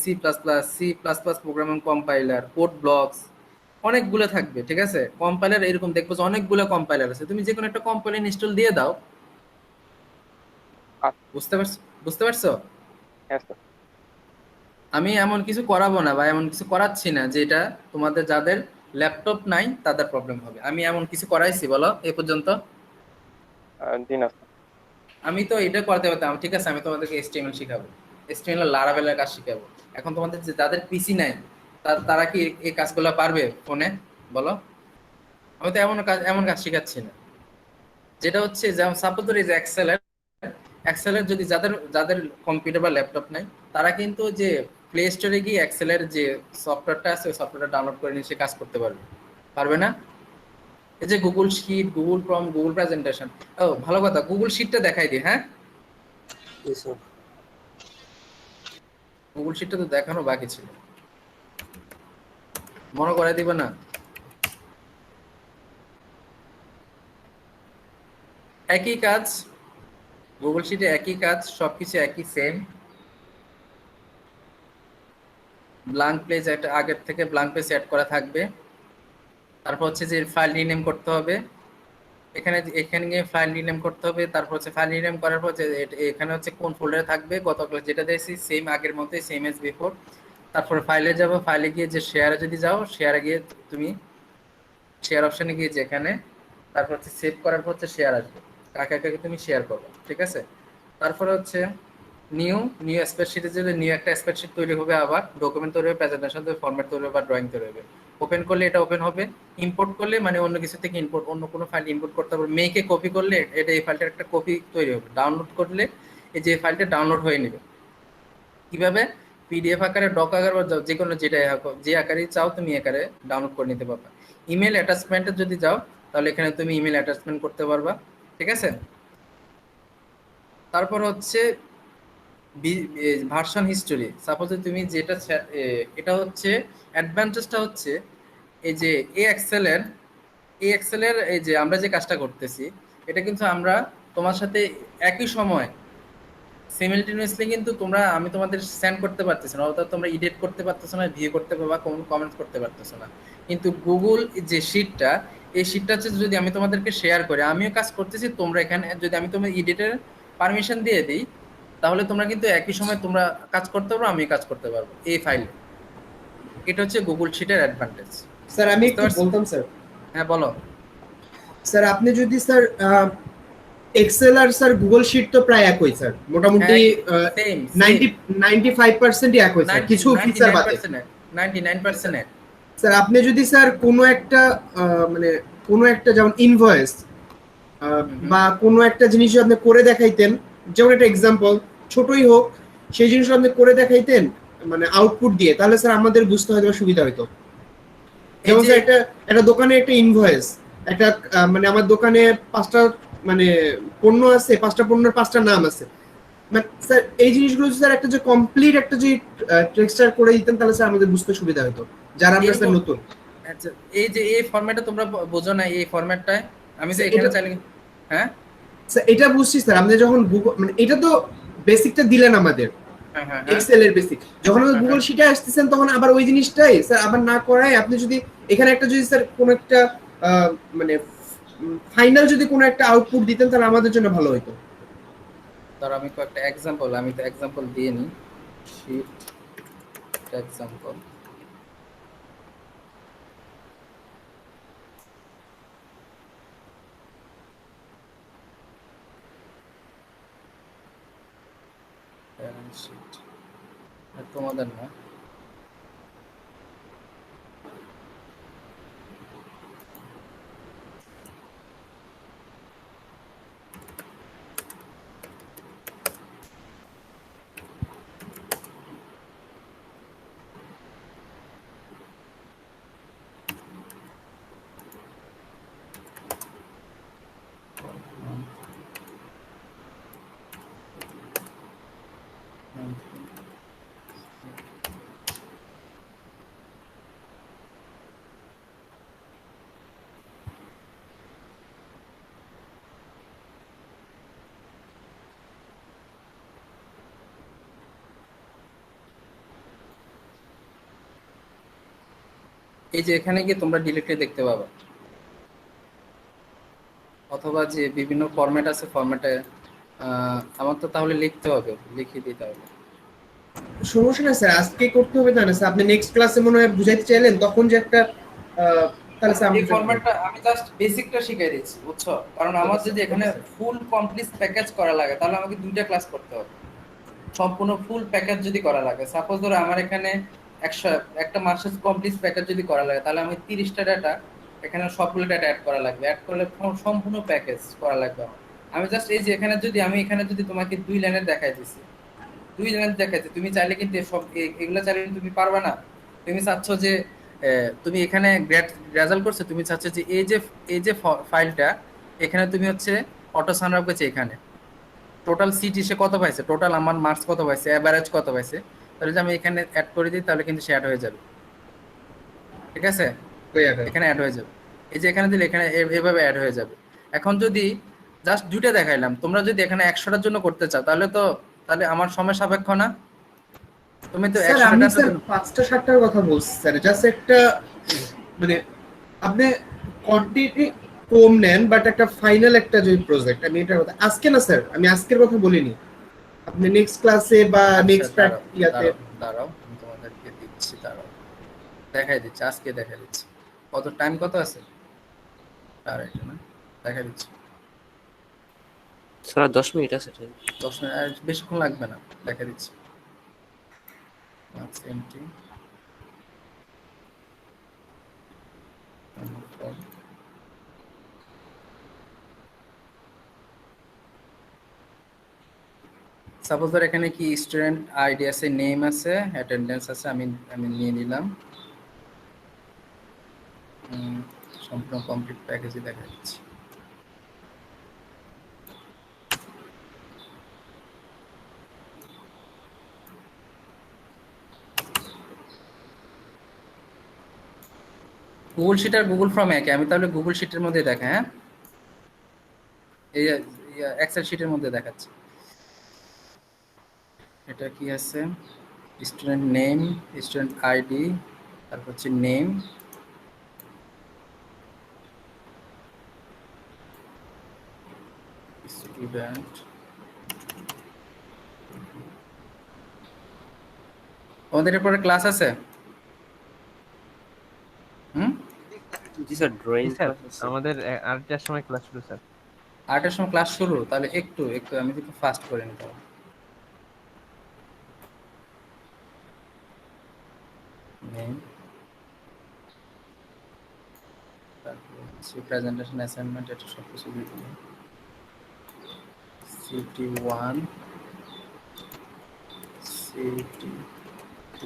C plus plus, C plus plus programming compiler, code blocks অনেকগুলো থাকবে। ঠিক আছে? কম্পাইলার এরকম দেখবো যে অনেকগুলো কম্পাইলার আছে, তুমি যে কোনো একটা কম্পাইলার ইনস্টল দিয়ে দাও। আচ্ছা। বুঝতে পারছো? বুঝতে পারছো? হ্যাঁ স্যার। আমি এমন কিছু করাবো না বা এমন কিছু করাচ্ছি না যেটা তোমাদের যাদের ল্যাপটপ নাই তাদের প্রবলেম হবে। আমি এমন কিছু করাইছি বলো এ পর্যন্ত? জি না স্যার। আমি তো এটা করতে পারতাম। ঠিক আছে, আমি তোমাদেরকে HTML শিখাবো, HTML লারাভেলের কাজ শিখাবো। এখন তোমাদের যাদের পিসি নাই তারা কি এই কাজগুলো পারবে ফোনে, বলো? আমি তো এমন কাজ শিখাচ্ছি না, যেটা হচ্ছে যেমন সাপোজ ধরি যে এক্সেলের যদি যাদের যাদের কম্পিউটার বা ল্যাপটপ নাই, তারা কিন্তু যে প্লে স্টোরে গিয়ে এক্সেলের যে সফটওয়্যারটা আছে ওই সফটওয়্যারটা ডাউনলোড করে নিয়ে সে কাজ করতে পারবে, পারবে না? এই যে Google sheet, Google form, Google presentation, ও ভালো কথা, গুগল শিটটা দেখাই দিই। হ্যাঁ, জি স্যার। গুগল শিটটা তো দেখানো বাকি ছিল, মনে করে দিবে না? একই কাজ, গুগল শিটে একই কাজ, সবকিছু একই সেম। ব্ল্যাঙ্ক পেজ একটা আগের থেকে ব্ল্যাঙ্ক পেজ সেট করা থাকবে। তারপর হচ্ছে যে ফাইল রিনেম করতে হবে, এখানে গিয়ে ফাইল রিনেম করতে হবে। তারপর হচ্ছে ফাইল রিনেম করার পর যে এখানে হচ্ছে কোন ফোল্ডারে থাকবে, গত ক্লাস যেটা দিয়েছি সেম আগের মতোই, সেম এজ বিফোর। তারপরে ফাইলে যাবো, ফাইলে গিয়ে যে শেয়ারে যদি যাও, শেয়ারে গিয়ে তুমি শেয়ার অপশনে গিয়ে যেখানে, তারপর হচ্ছে সেভ করার পর হচ্ছে শেয়ার আসবে, কাকে কাকে তুমি শেয়ার করবে, ঠিক আছে। তারপরে হচ্ছে নিউ নিউ স্প্রেডশিটে যদি নিউ একটা স্প্রেডশিট তৈরি হবে, আবার ডকুমেন্ট তৈরি হবে, প্রেজেন্টেশন তৈরি, ফরম্যাট তৈরি হবে, বা ড্রয়িং তৈরি হবে। ওপেন করলে এটা ওপেন হবে, ইম্পোর্ট করলে মানে অন্য কিছু থেকে ইম্পোর্ট, অন্য কোনো ফাইল ইম্পোর্ট করতে হবে, মেইকে কপি করলে এটা এই ফাইলটার একটা কপি তৈরি হবে, ডাউনলোড করলে এই যে ফাইলটা ডাউনলোড হয়ে নেবে। কিভাবে? পিডিএফ আকারে, ডক আকারে, বা যে কোনো যেটা যে আকারেই চাও তুমি আকারে ডাউনলোড করে নিতে পারবা। ইমেল অ্যাটাচমেন্টে যদি যাও, তাহলে এখানে তুমি ইমেল অ্যাটাচমেন্ট করতে পারবা, ঠিক আছে। তারপর হচ্ছে ভার্সন হিস্টোরি। সাপোজ তুমি যেটা এটা হচ্ছে অ্যাডভান্টেজটা হচ্ছে এই যে এ এক্সেল এর এই যে আমরা যে কাজটা করতেছি, এটা কিন্তু আমরা তোমার সাথে একই সময় সিমিলটেনিয়াসলি কিন্তু আমি তোমাদের সেন্ড করতে পারতেছি না, অর্থাৎ তোমরা এডিট করতে পারতেছো না, ভিউ করতে পারবা, কোনো কমেন্টস করতে পারতেছো না। কিন্তু গুগল যে শিটটা, এই শিটটা হচ্ছে যদি আমি তোমাদেরকে শেয়ার করি, আমিও কাজ করতেছি, তোমরা এখানে যদি আমি তোমার এডিটের পারমিশন দিয়ে দিই, তাহলে তোমরা কিন্তু একই সময় তোমরা কাজ করতে পারো, আমি কাজ করতে পারবো এই ফাইলে। এটা হচ্ছে গুগল শিটের অ্যাডভান্টেজ। স্যার আমি বুঝতে একটু পারছি? বলতাম স্যার। হ্যাঁ বলো। স্যার আপনি যদি স্যার এক্সেল আর স্যার গুগল শিট তো প্রায় একই স্যার, মোটামুটি সেম 95% একই স্যার, কিছু ফিচার বাদে। 99%। স্যার আপনি যদি স্যার কোনো একটা মানে কোনো একটা যেমন ইনভয়েস বা কোনো একটা জিনিস আপনি করে দেখাইতেন, যেমন একটা এক্সাম্পল ছোটই হোক, সেই জিনিসটা আপনি করে দেখাইতেন মানে আউটপুট দিয়ে, তাহলে স্যার আমাদের বুঝতে হয়তো সুবিধা হতো। যেমন স্যার একটা দোকানে একটা ইনভয়েস, একটা মানে আমার দোকানে 5টা মানে পণ্য আছে, 5টা পণ্যের 5টা নাম আছে, মানে স্যার এই জিনিসগুলো স্যার একটা যে কমপ্লিট একটা যে টেক্সচার করে দিতেন, তাহলে স্যার আমাদের বুঝতে সুবিধা হতো যারা আমরা স্যার নতুন। আচ্ছা, এই যে এই ফরম্যাটে তোমরা বোঝো না, এই ফরম্যাটটায় আমি তো এখানে চাইলে, হ্যাঁ স্যার এটা বুঝছি স্যার, আপনি যখন গুগল মানে এটা তো বেসিকটা দিলেন আমাদের, হ্যাঁ হ্যাঁ এক্সেল এর বেসিক, যখন আপনি গুগল শিটে আসতেছেন তখন আবার ওই জিনিসটাই স্যার আবার না করায় আপনি যদি এখানে একটা যদি স্যার কোন একটা মানে ফাইনাল যদি কোনো একটা আউটপুট দিতেন, তাহলে আমাদের জন্য ভালো হতো। ধরো আমি কয়েকটা এক্সাম্পল, আমি তো এক্সাম্পল দিয়ে নিই। শিট এক্সাম্পল, শিট তোমাদের না, এই যে এখানে গিয়ে তোমরা ডিরেক্টলি দেখতে পাবা, অথবা যে বিভিন্ন ফরম্যাট আছে, ফরম্যাটে আমার তো তাহলে লিখতে হবে, লিখিয়ে দিতে হবে। সমস্যা না স্যার, আজকে করতে হবে না স্যার, আপনি নেক্সট ক্লাসে মনে হয় বুঝাইতে চাইলেন তখন যে একটা তাহলে স্যার এই ফরম্যাটটা আমি জাস্ট বেসিকটা শিখিয়ে দিচ্ছি, বুঝছো? কারণ আমার যদি এখানে ফুল কমপ্লিট প্যাকেজ করা লাগে, তাহলে আমাকে 2টা ক্লাস করতে হবে। সম্পূর্ণ ফুল প্যাকেজ যদি করা লাগে, সাপোজ ধরো আমার এখানে 100 একটা মাসের কমপ্লিট প্যাকেজ যদি করা লাগে, তাহলে আমি 30টা ডাটা এখানে সবগুলো ডাটা অ্যাড করা লাগবে, অ্যাড করলে সম্পূর্ণ প্যাকেজ করা লাগবে। আমি জাস্ট এই যে এখানে যদি তোমাকে 2 লাইনের দেখাই দিছি, 2 লাইনের দেখাইছি, তুমি চাইলে কিন্তু সব এগুলো চাইলে তুমি পারবে না। তুমি চাচ্ছ যে তুমি এখানে গ্রেড রেজাল্ট করছো, তুমি চাচ্ছ যে এই যে ফাইলটা এখানে তুমি হচ্ছে অটো সামরাপ করছে, এখানে টোটাল সিট সে কত পাইছে, টোটাল আমার মার্কস কত পাইছে, এভারেজ কত পাইছে, তাহলে যদি আমি এখানে অ্যাড করে দিই, তাহলে কিন্তু সে অ্যাড হয়ে যাবে, ঠিক আছে? এখানে অ্যাড হয়ে যাবে, এই যে এখানে দিলে এখানে এভাবে অ্যাড হয়ে যাবে। এখন যদি জাস্ট 2টা দেখাইলাম, তোমরা যদি এখানে 100টার জন্য করতে চাও, তাহলে আমার সময় সাপেক্ষ না? তুমি তো স্যার আমি স্যার 5টা 7টার কথা বলছি স্যার, জাস্ট একটা মানে আপনি কোয়ান্টিটি কম নেন, বাট একটা ফাইনাল একটা যে প্রজেক্ট, আমি এটার কথা আজকে না স্যার, আমি আজকের কথা বলিনি, আপনি নেক্সট ক্লাসে বা নেক্সট ইয়াতে দাঁড়াও আমি তোমাদেরকে দিচ্ছি। দেখাই দিচ্ছি, আজকে দেখাই দিচ্ছি। কত টাইম কত আছে? আর এটা না, দেখাই দিচ্ছি। স্যার 10 মিনিট আছে টাইম। 10 মিনিট, আর বেশিক্ষণ লাগবে না, দেখাই দিচ্ছি। মার্কস এন্ট্রি সাপোজ ধর এখানে কি স্টুডেন্ট আইডি আছে, নেম আছে, অ্যাটেন্ডেন্স আছে, আমি আমি নিয়ে নিলাম। সম্পূর্ণ কমপ্লিট প্যাকেজই দেখা যাচ্ছে। গুগল শিট আর গুগল ফর্ম একই, আমি তাহলে গুগল শিটের মধ্যে দেখা, হ্যাঁ এই এক্সেল শিটের মধ্যে দেখাচ্ছে। এটা কি আছে, স্টুডেন্ট নেম, স্টুডেন্ট আইডি, তারপর হচ্ছে নেম, স্টুডেন্ট। আমাদের এরপরে ক্লাস আছে? জি স্যার, ড্রয়িং জি স্যার, ক্লাস আছে। আমাদের 8টার সময় ক্লাস শুরু স্যার। 8টার সময় ক্লাস শুরু, তাহলে একটু একটু আমি একটু ফাস্ট করে নিতে হবে। নেম, তারপর হচ্ছে প্রেজেন্টেশন, অ্যাসাইনমেন্ট, এটা সব কিছু দিয়ে দিলাম। CT1, CT2,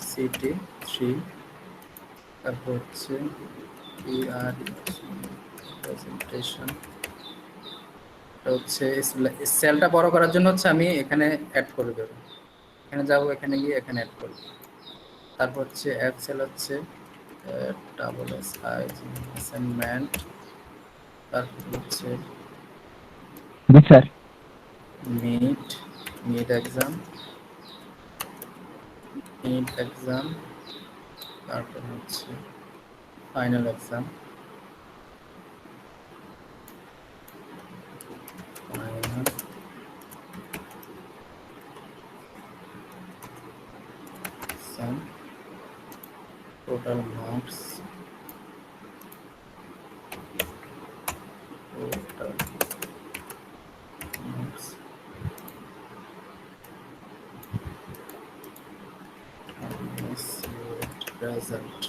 CT3, তারপর হচ্ছে প্রেজেন্টেশন। এটা হচ্ছে সেলটা বড় করার জন্য হচ্ছে আমি এখানে অ্যাড করে দেবো, এখানে যাব, এখানে গিয়ে এখানে অ্যাড করব। তারপর হচ্ছে এক্সেল হচ্ছে ডাবল সাইজ অ্যাসাইনমেন্ট, তারপর হচ্ছে জি স্যার। মিড, মিড এক্সাম, তারপর হচ্ছে final exam, final exam, total marks, total marks, result.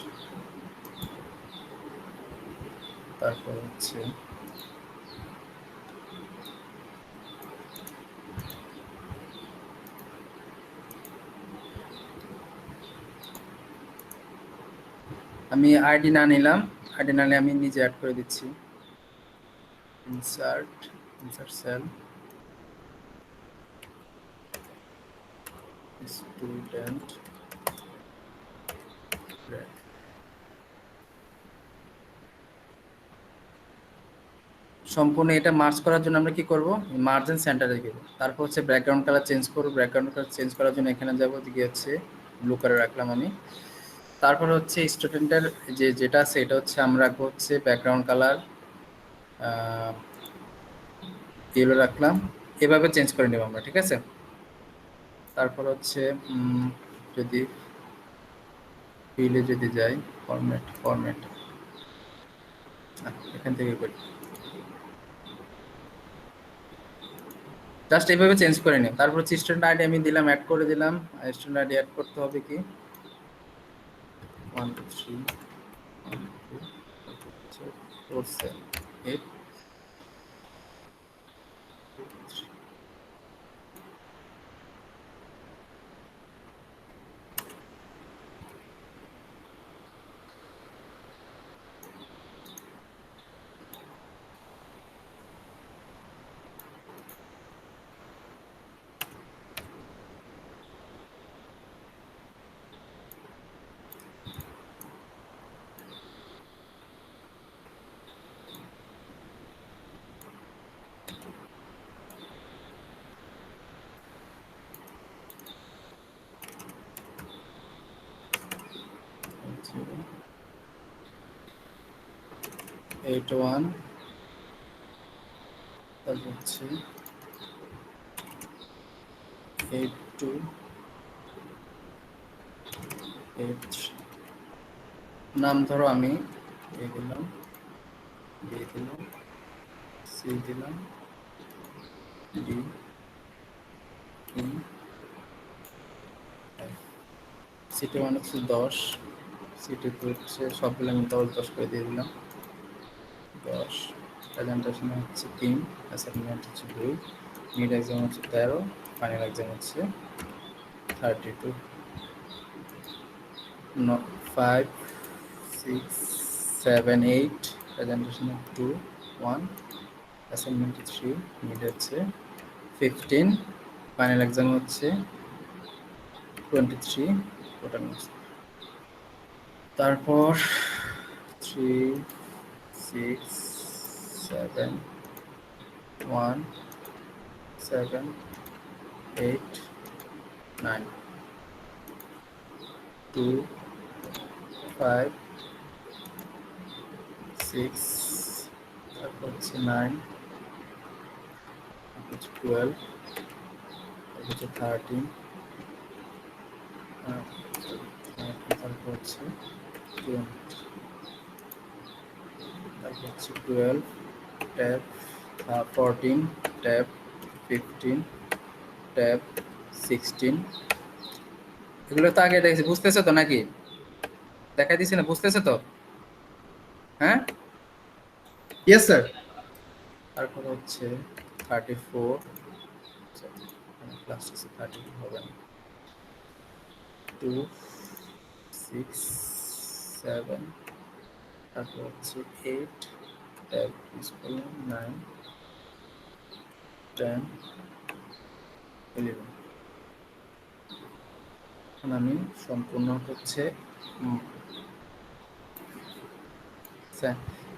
তারপর হচ্ছে আমি আইডি না নিলাম, আইডি না নিলে আমি নিজে অ্যাড করে দিচ্ছি। ইনসার্ট, ইনসার্ট সেল, স্টুডেন্ট, সম্পূর্ণ এটা মার্জ করার জন্য আমরা কি করব, মার্জিন সেন্টারে গিয়ে তারপর হচ্ছে ব্যাকগ্রাউন্ড কালার চেঞ্জ করব। ব্যাকগ্রাউন্ড কালার চেঞ্জ করার জন্য এখানে যাব, দিকে হচ্ছে ব্লু কালার রাখলাম আমি। তারপর হচ্ছে স্টুডেন্টের যেটা আছে এটা হচ্ছে আমরা রাখবো হচ্ছে ব্যাকগ্রাউন্ড কালার ইয়েলো রাখলাম, এভাবে চেঞ্জ করে নেব আমরা, ঠিক আছে। তারপর হচ্ছে যদি ফিলে যদি যাই, ফরম্যাট এখান থেকে করি, জাস্ট এইভাবে চেঞ্জ করে নিই। তারপর হচ্ছে স্টুডেন্ট আইডি আমি দিলাম, অ্যাড করে দিলাম। স্টুডেন্ট আইডি অ্যাড করতে হবে কি 1 2 3 1 2 4 7 8 8 1, তারপর হচ্ছে 8 2 এইট, নাম ধরো আমি এ দিলাম, বি দিলাম, সি দিলাম, ডি, ই, সিটি মানে হচ্ছে 10, সিটি হচ্ছে সবগুলো আমি 10 করে দিয়ে দিলাম, 10। প্রেজেন্টেশন হচ্ছে 3, অ্যাসাইনমেন্ট হচ্ছে 2, মিড এক্সাম হচ্ছে 13, ফাইনাল এক্সাম হচ্ছে 32। 5, 6, 7, 8, প্রেজেন্টেশন 2, 1, অ্যাসাইনমেন্ট 3, মিড হচ্ছে 15, ফাইনাল এক্সাম হচ্ছে 23, টোটাল মার্কস। তারপর 3, 6, 7, 1, 7, 8, 9, 2, 5, 6, তারপর হচ্ছে 9, তারপর হচ্ছে 12, তারপর হচ্ছে 13, তারপর হচ্ছে 20, তারপর হচ্ছে 12, ট্যাব 14, ট্যাব 15, ট্যাব 16। এগুলো তো আগে দেখছি, বুঝতেছো তো নাকি? দেখাই দিছি না, বুঝতেছো তো? হ্যাঁ, ইয়েস স্যার। তারপর হচ্ছে 34, প্লাস 32 হবে না, 2, 6, 7, তারপর হচ্ছে 8, ট্যাব 9, 10, 11। এখন আমি সম্পূর্ণ হচ্ছে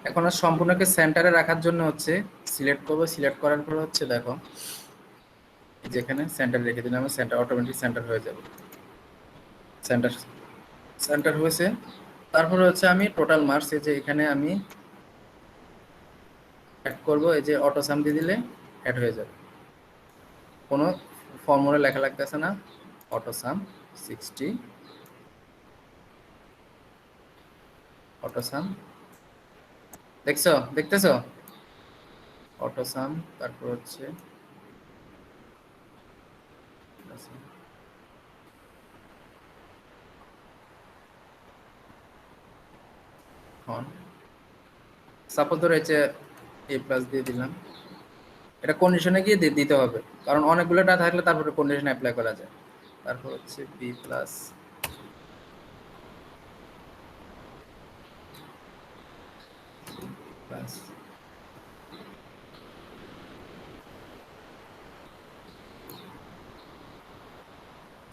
এখন আর সম্পূর্ণকে সেন্টারে রাখার জন্য হচ্ছে সিলেক্ট করবো, সিলেক্ট করার পর হচ্ছে দেখো যেখানে সেন্টার রেখে দিলাম, সেন্টার অটোমেটিক সেন্টার হয়ে যাবে, সেন্টার সেন্টার হয়েছে। তারপরে হচ্ছে আমি টোটাল মার্কস এই যে এখানে আমি অ্যাড করব, এই যে অটো সাম দিয়ে দিলে অ্যাড হয়ে যাবে, কোনো ফর্মুলা লেখা লাগতেছে না, অটো সাম 60, অটো সাম দেখতেছো অটো সাম, তারপর হচ্ছে সাপোজ ধরো হচ্ছে এ প্লাস দিয়ে দিলাম, এটা কন্ডিশনে গিয়ে দিতে হবে, কারণ অনেকগুলো ডাটা থাকলে তারপরে কন্ডিশন অ্যাপ্লাই করা যায়। তারপর হচ্ছে বি প্লাস প্লাস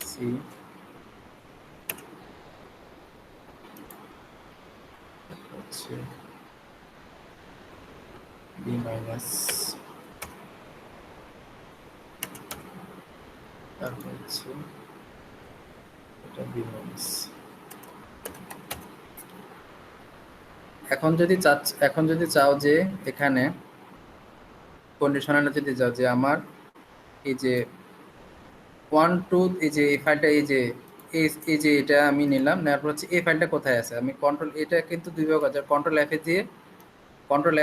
সি হচ্ছে বি মাইনাস, তারপর হচ্ছে এটা বি মাইনাস। এখন যদি চাও যে এখানে কন্ডিশনালে যদি চাও যে আমার এই যে 1, 2, এই যে এই ফাইলটা এই যে এটা আমি নিলাম, নেওয়ার পর হচ্ছে এই ফাইলটা কোথায় আছে, আমি কন্ট্রোল, এটা কিন্তু দুই ভাগ আছে, কন্ট্রোল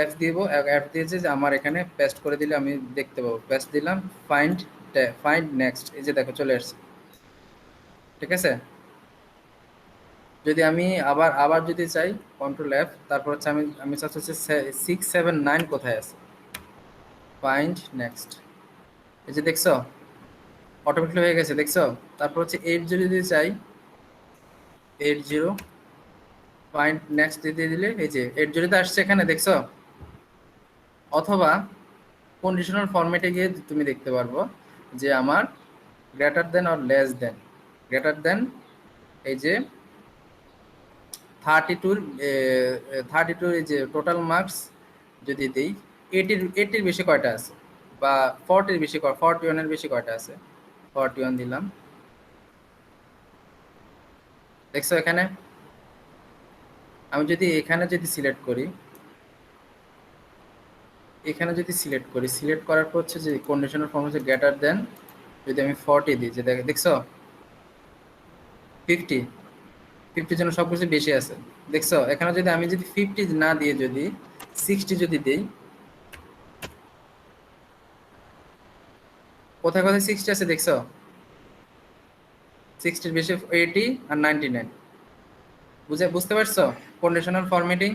এফ দিয়ে যে আমার এখানে পেস্ট করে দিলে আমি দেখতে পাবো, পেস্ট দিলাম, ফাইন্ড নেক্সট, এই যে দেখো চলে আসছে, ঠিক আছে। যদি আমি আবার যদি চাই কন্ট্রোল এফ, তারপর হচ্ছে আমি চাচ্ছি হচ্ছে 6, 7, 9 কোথায় আছে, ফাইন্ড নেক্সট, এই যে দেখছো অটোমেটিক হয়ে গেছে, দেখছো। তারপর হচ্ছে 8 যদি চাই 80, ফাইন্ড নেক্সট দিয়ে দিলে এই যে 80 তে আসছে এখানে, দেখছো। অথবা কন্ডিশনাল ফরম্যাটে গিয়ে তুমি দেখতে পারবো যে আমার greater than or less than, greater than এই যে 32 এই যে টোটাল মার্কস যদি দিই 80-এর বেশি কয়টা আছে, বা 40-এর বেশি 41-এর বেশি কয়টা আছে, 41 দিলাম, দেখছো এখানে। আমি যদি এখানে যদি সিলেক্ট করি, সিলেক্ট করার পর হচ্ছে যে কন্ডিশনাল ফর্ম হচ্ছে গ্রেটার দেন, যদি আমি 40 দিই, যে দেখছো 50, 50 জন্য সবকিছু বেশি আছে। দেখছো এখানে যদি আমি যদি 50 না দিয়ে যদি 60 যদি দেই, কোথায় কোথায় 60 আছে দেখছো? 60 বেশি 80 আর 99। বুঝতে পারছো কন্ডিশনাল ফরম্যাটিং?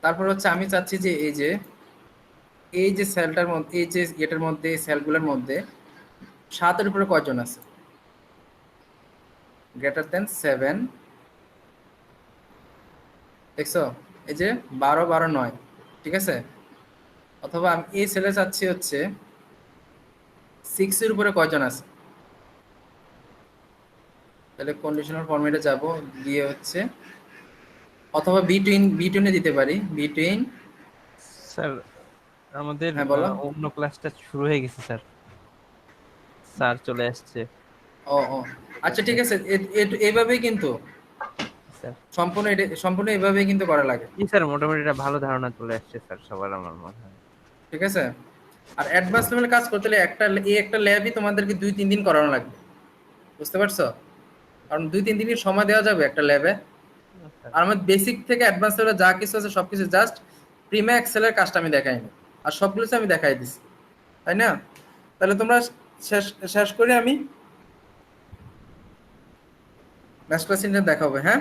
তারপর হচ্ছে আমি চাচ্ছি যে এই যে সেলটার মধ্যে, এই যে এটার মধ্যে, সেলগুলোর মধ্যে 7 এর উপরে কয়জন আছে? Greater than 7। দেখছো এই যে 12 12 9, ঠিক আছে? অথবা আমি এই সেলে চাচ্ছি হচ্ছে 6 এর উপরে কয়জন আছে? তাহলে কন্ডিশনাল ফরম্যাটে যাব, দিয়ে হচ্ছে অথবা বিটুইনে দিতে পারি, বিটুইন। স্যার আমাদের হ্যাঁ বলো। অন্য ক্লাসটা শুরু হয়ে গেছে স্যার, স্যার চলে আসছে ও ও আচ্ছা ঠিক আছে, এইভাবেই কিন্তু স্যার। সম্পূর্ণ এইভাবেই কিন্তু করা লাগে, জি স্যার, মোটামুটি একটা ভালো ধারণা চলে আসছে স্যার সবার আমার মনে হয়। ঠিক আছে? আর অ্যাডভান্স লেভেলে কাজ করতে হলে একটা ল্যাবই তোমাদেরকে 2-3 দিন করানো লাগবে, বুঝতে পারছো? কারণ 2-3 দিনের সময় দেওয়া যাবে একটা ল্যাবে। আচ্ছা, আর আমার বেসিক থেকে অ্যাডভান্স লেভেলে যা কিছু আছে সবকিছু জাস্ট প্রিমা এক্সেলের কাজটা আমি দেখাইনি, আর সবগুলো আমি দেখাই দিছি, তাই না? তাহলে তোমরা শেষ শেষ করে আমি নেক্সট ক্লাসে দেখাবো, হ্যাঁ?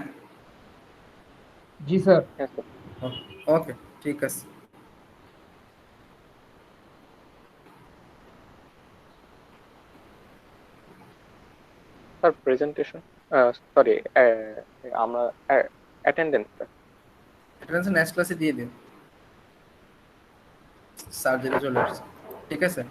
জি স্যার। হ্যাঁ স্যার। ওকে, ঠিক আছে। স্যার প্রেজেন্টেশন, সরি, আমরা অ্যাটেন্ডেন্স স্যার। এটা নেক্সট ক্লাসে দিয়ে দিও, স্যার যেটা চলে আসছে, ঠিক আছে?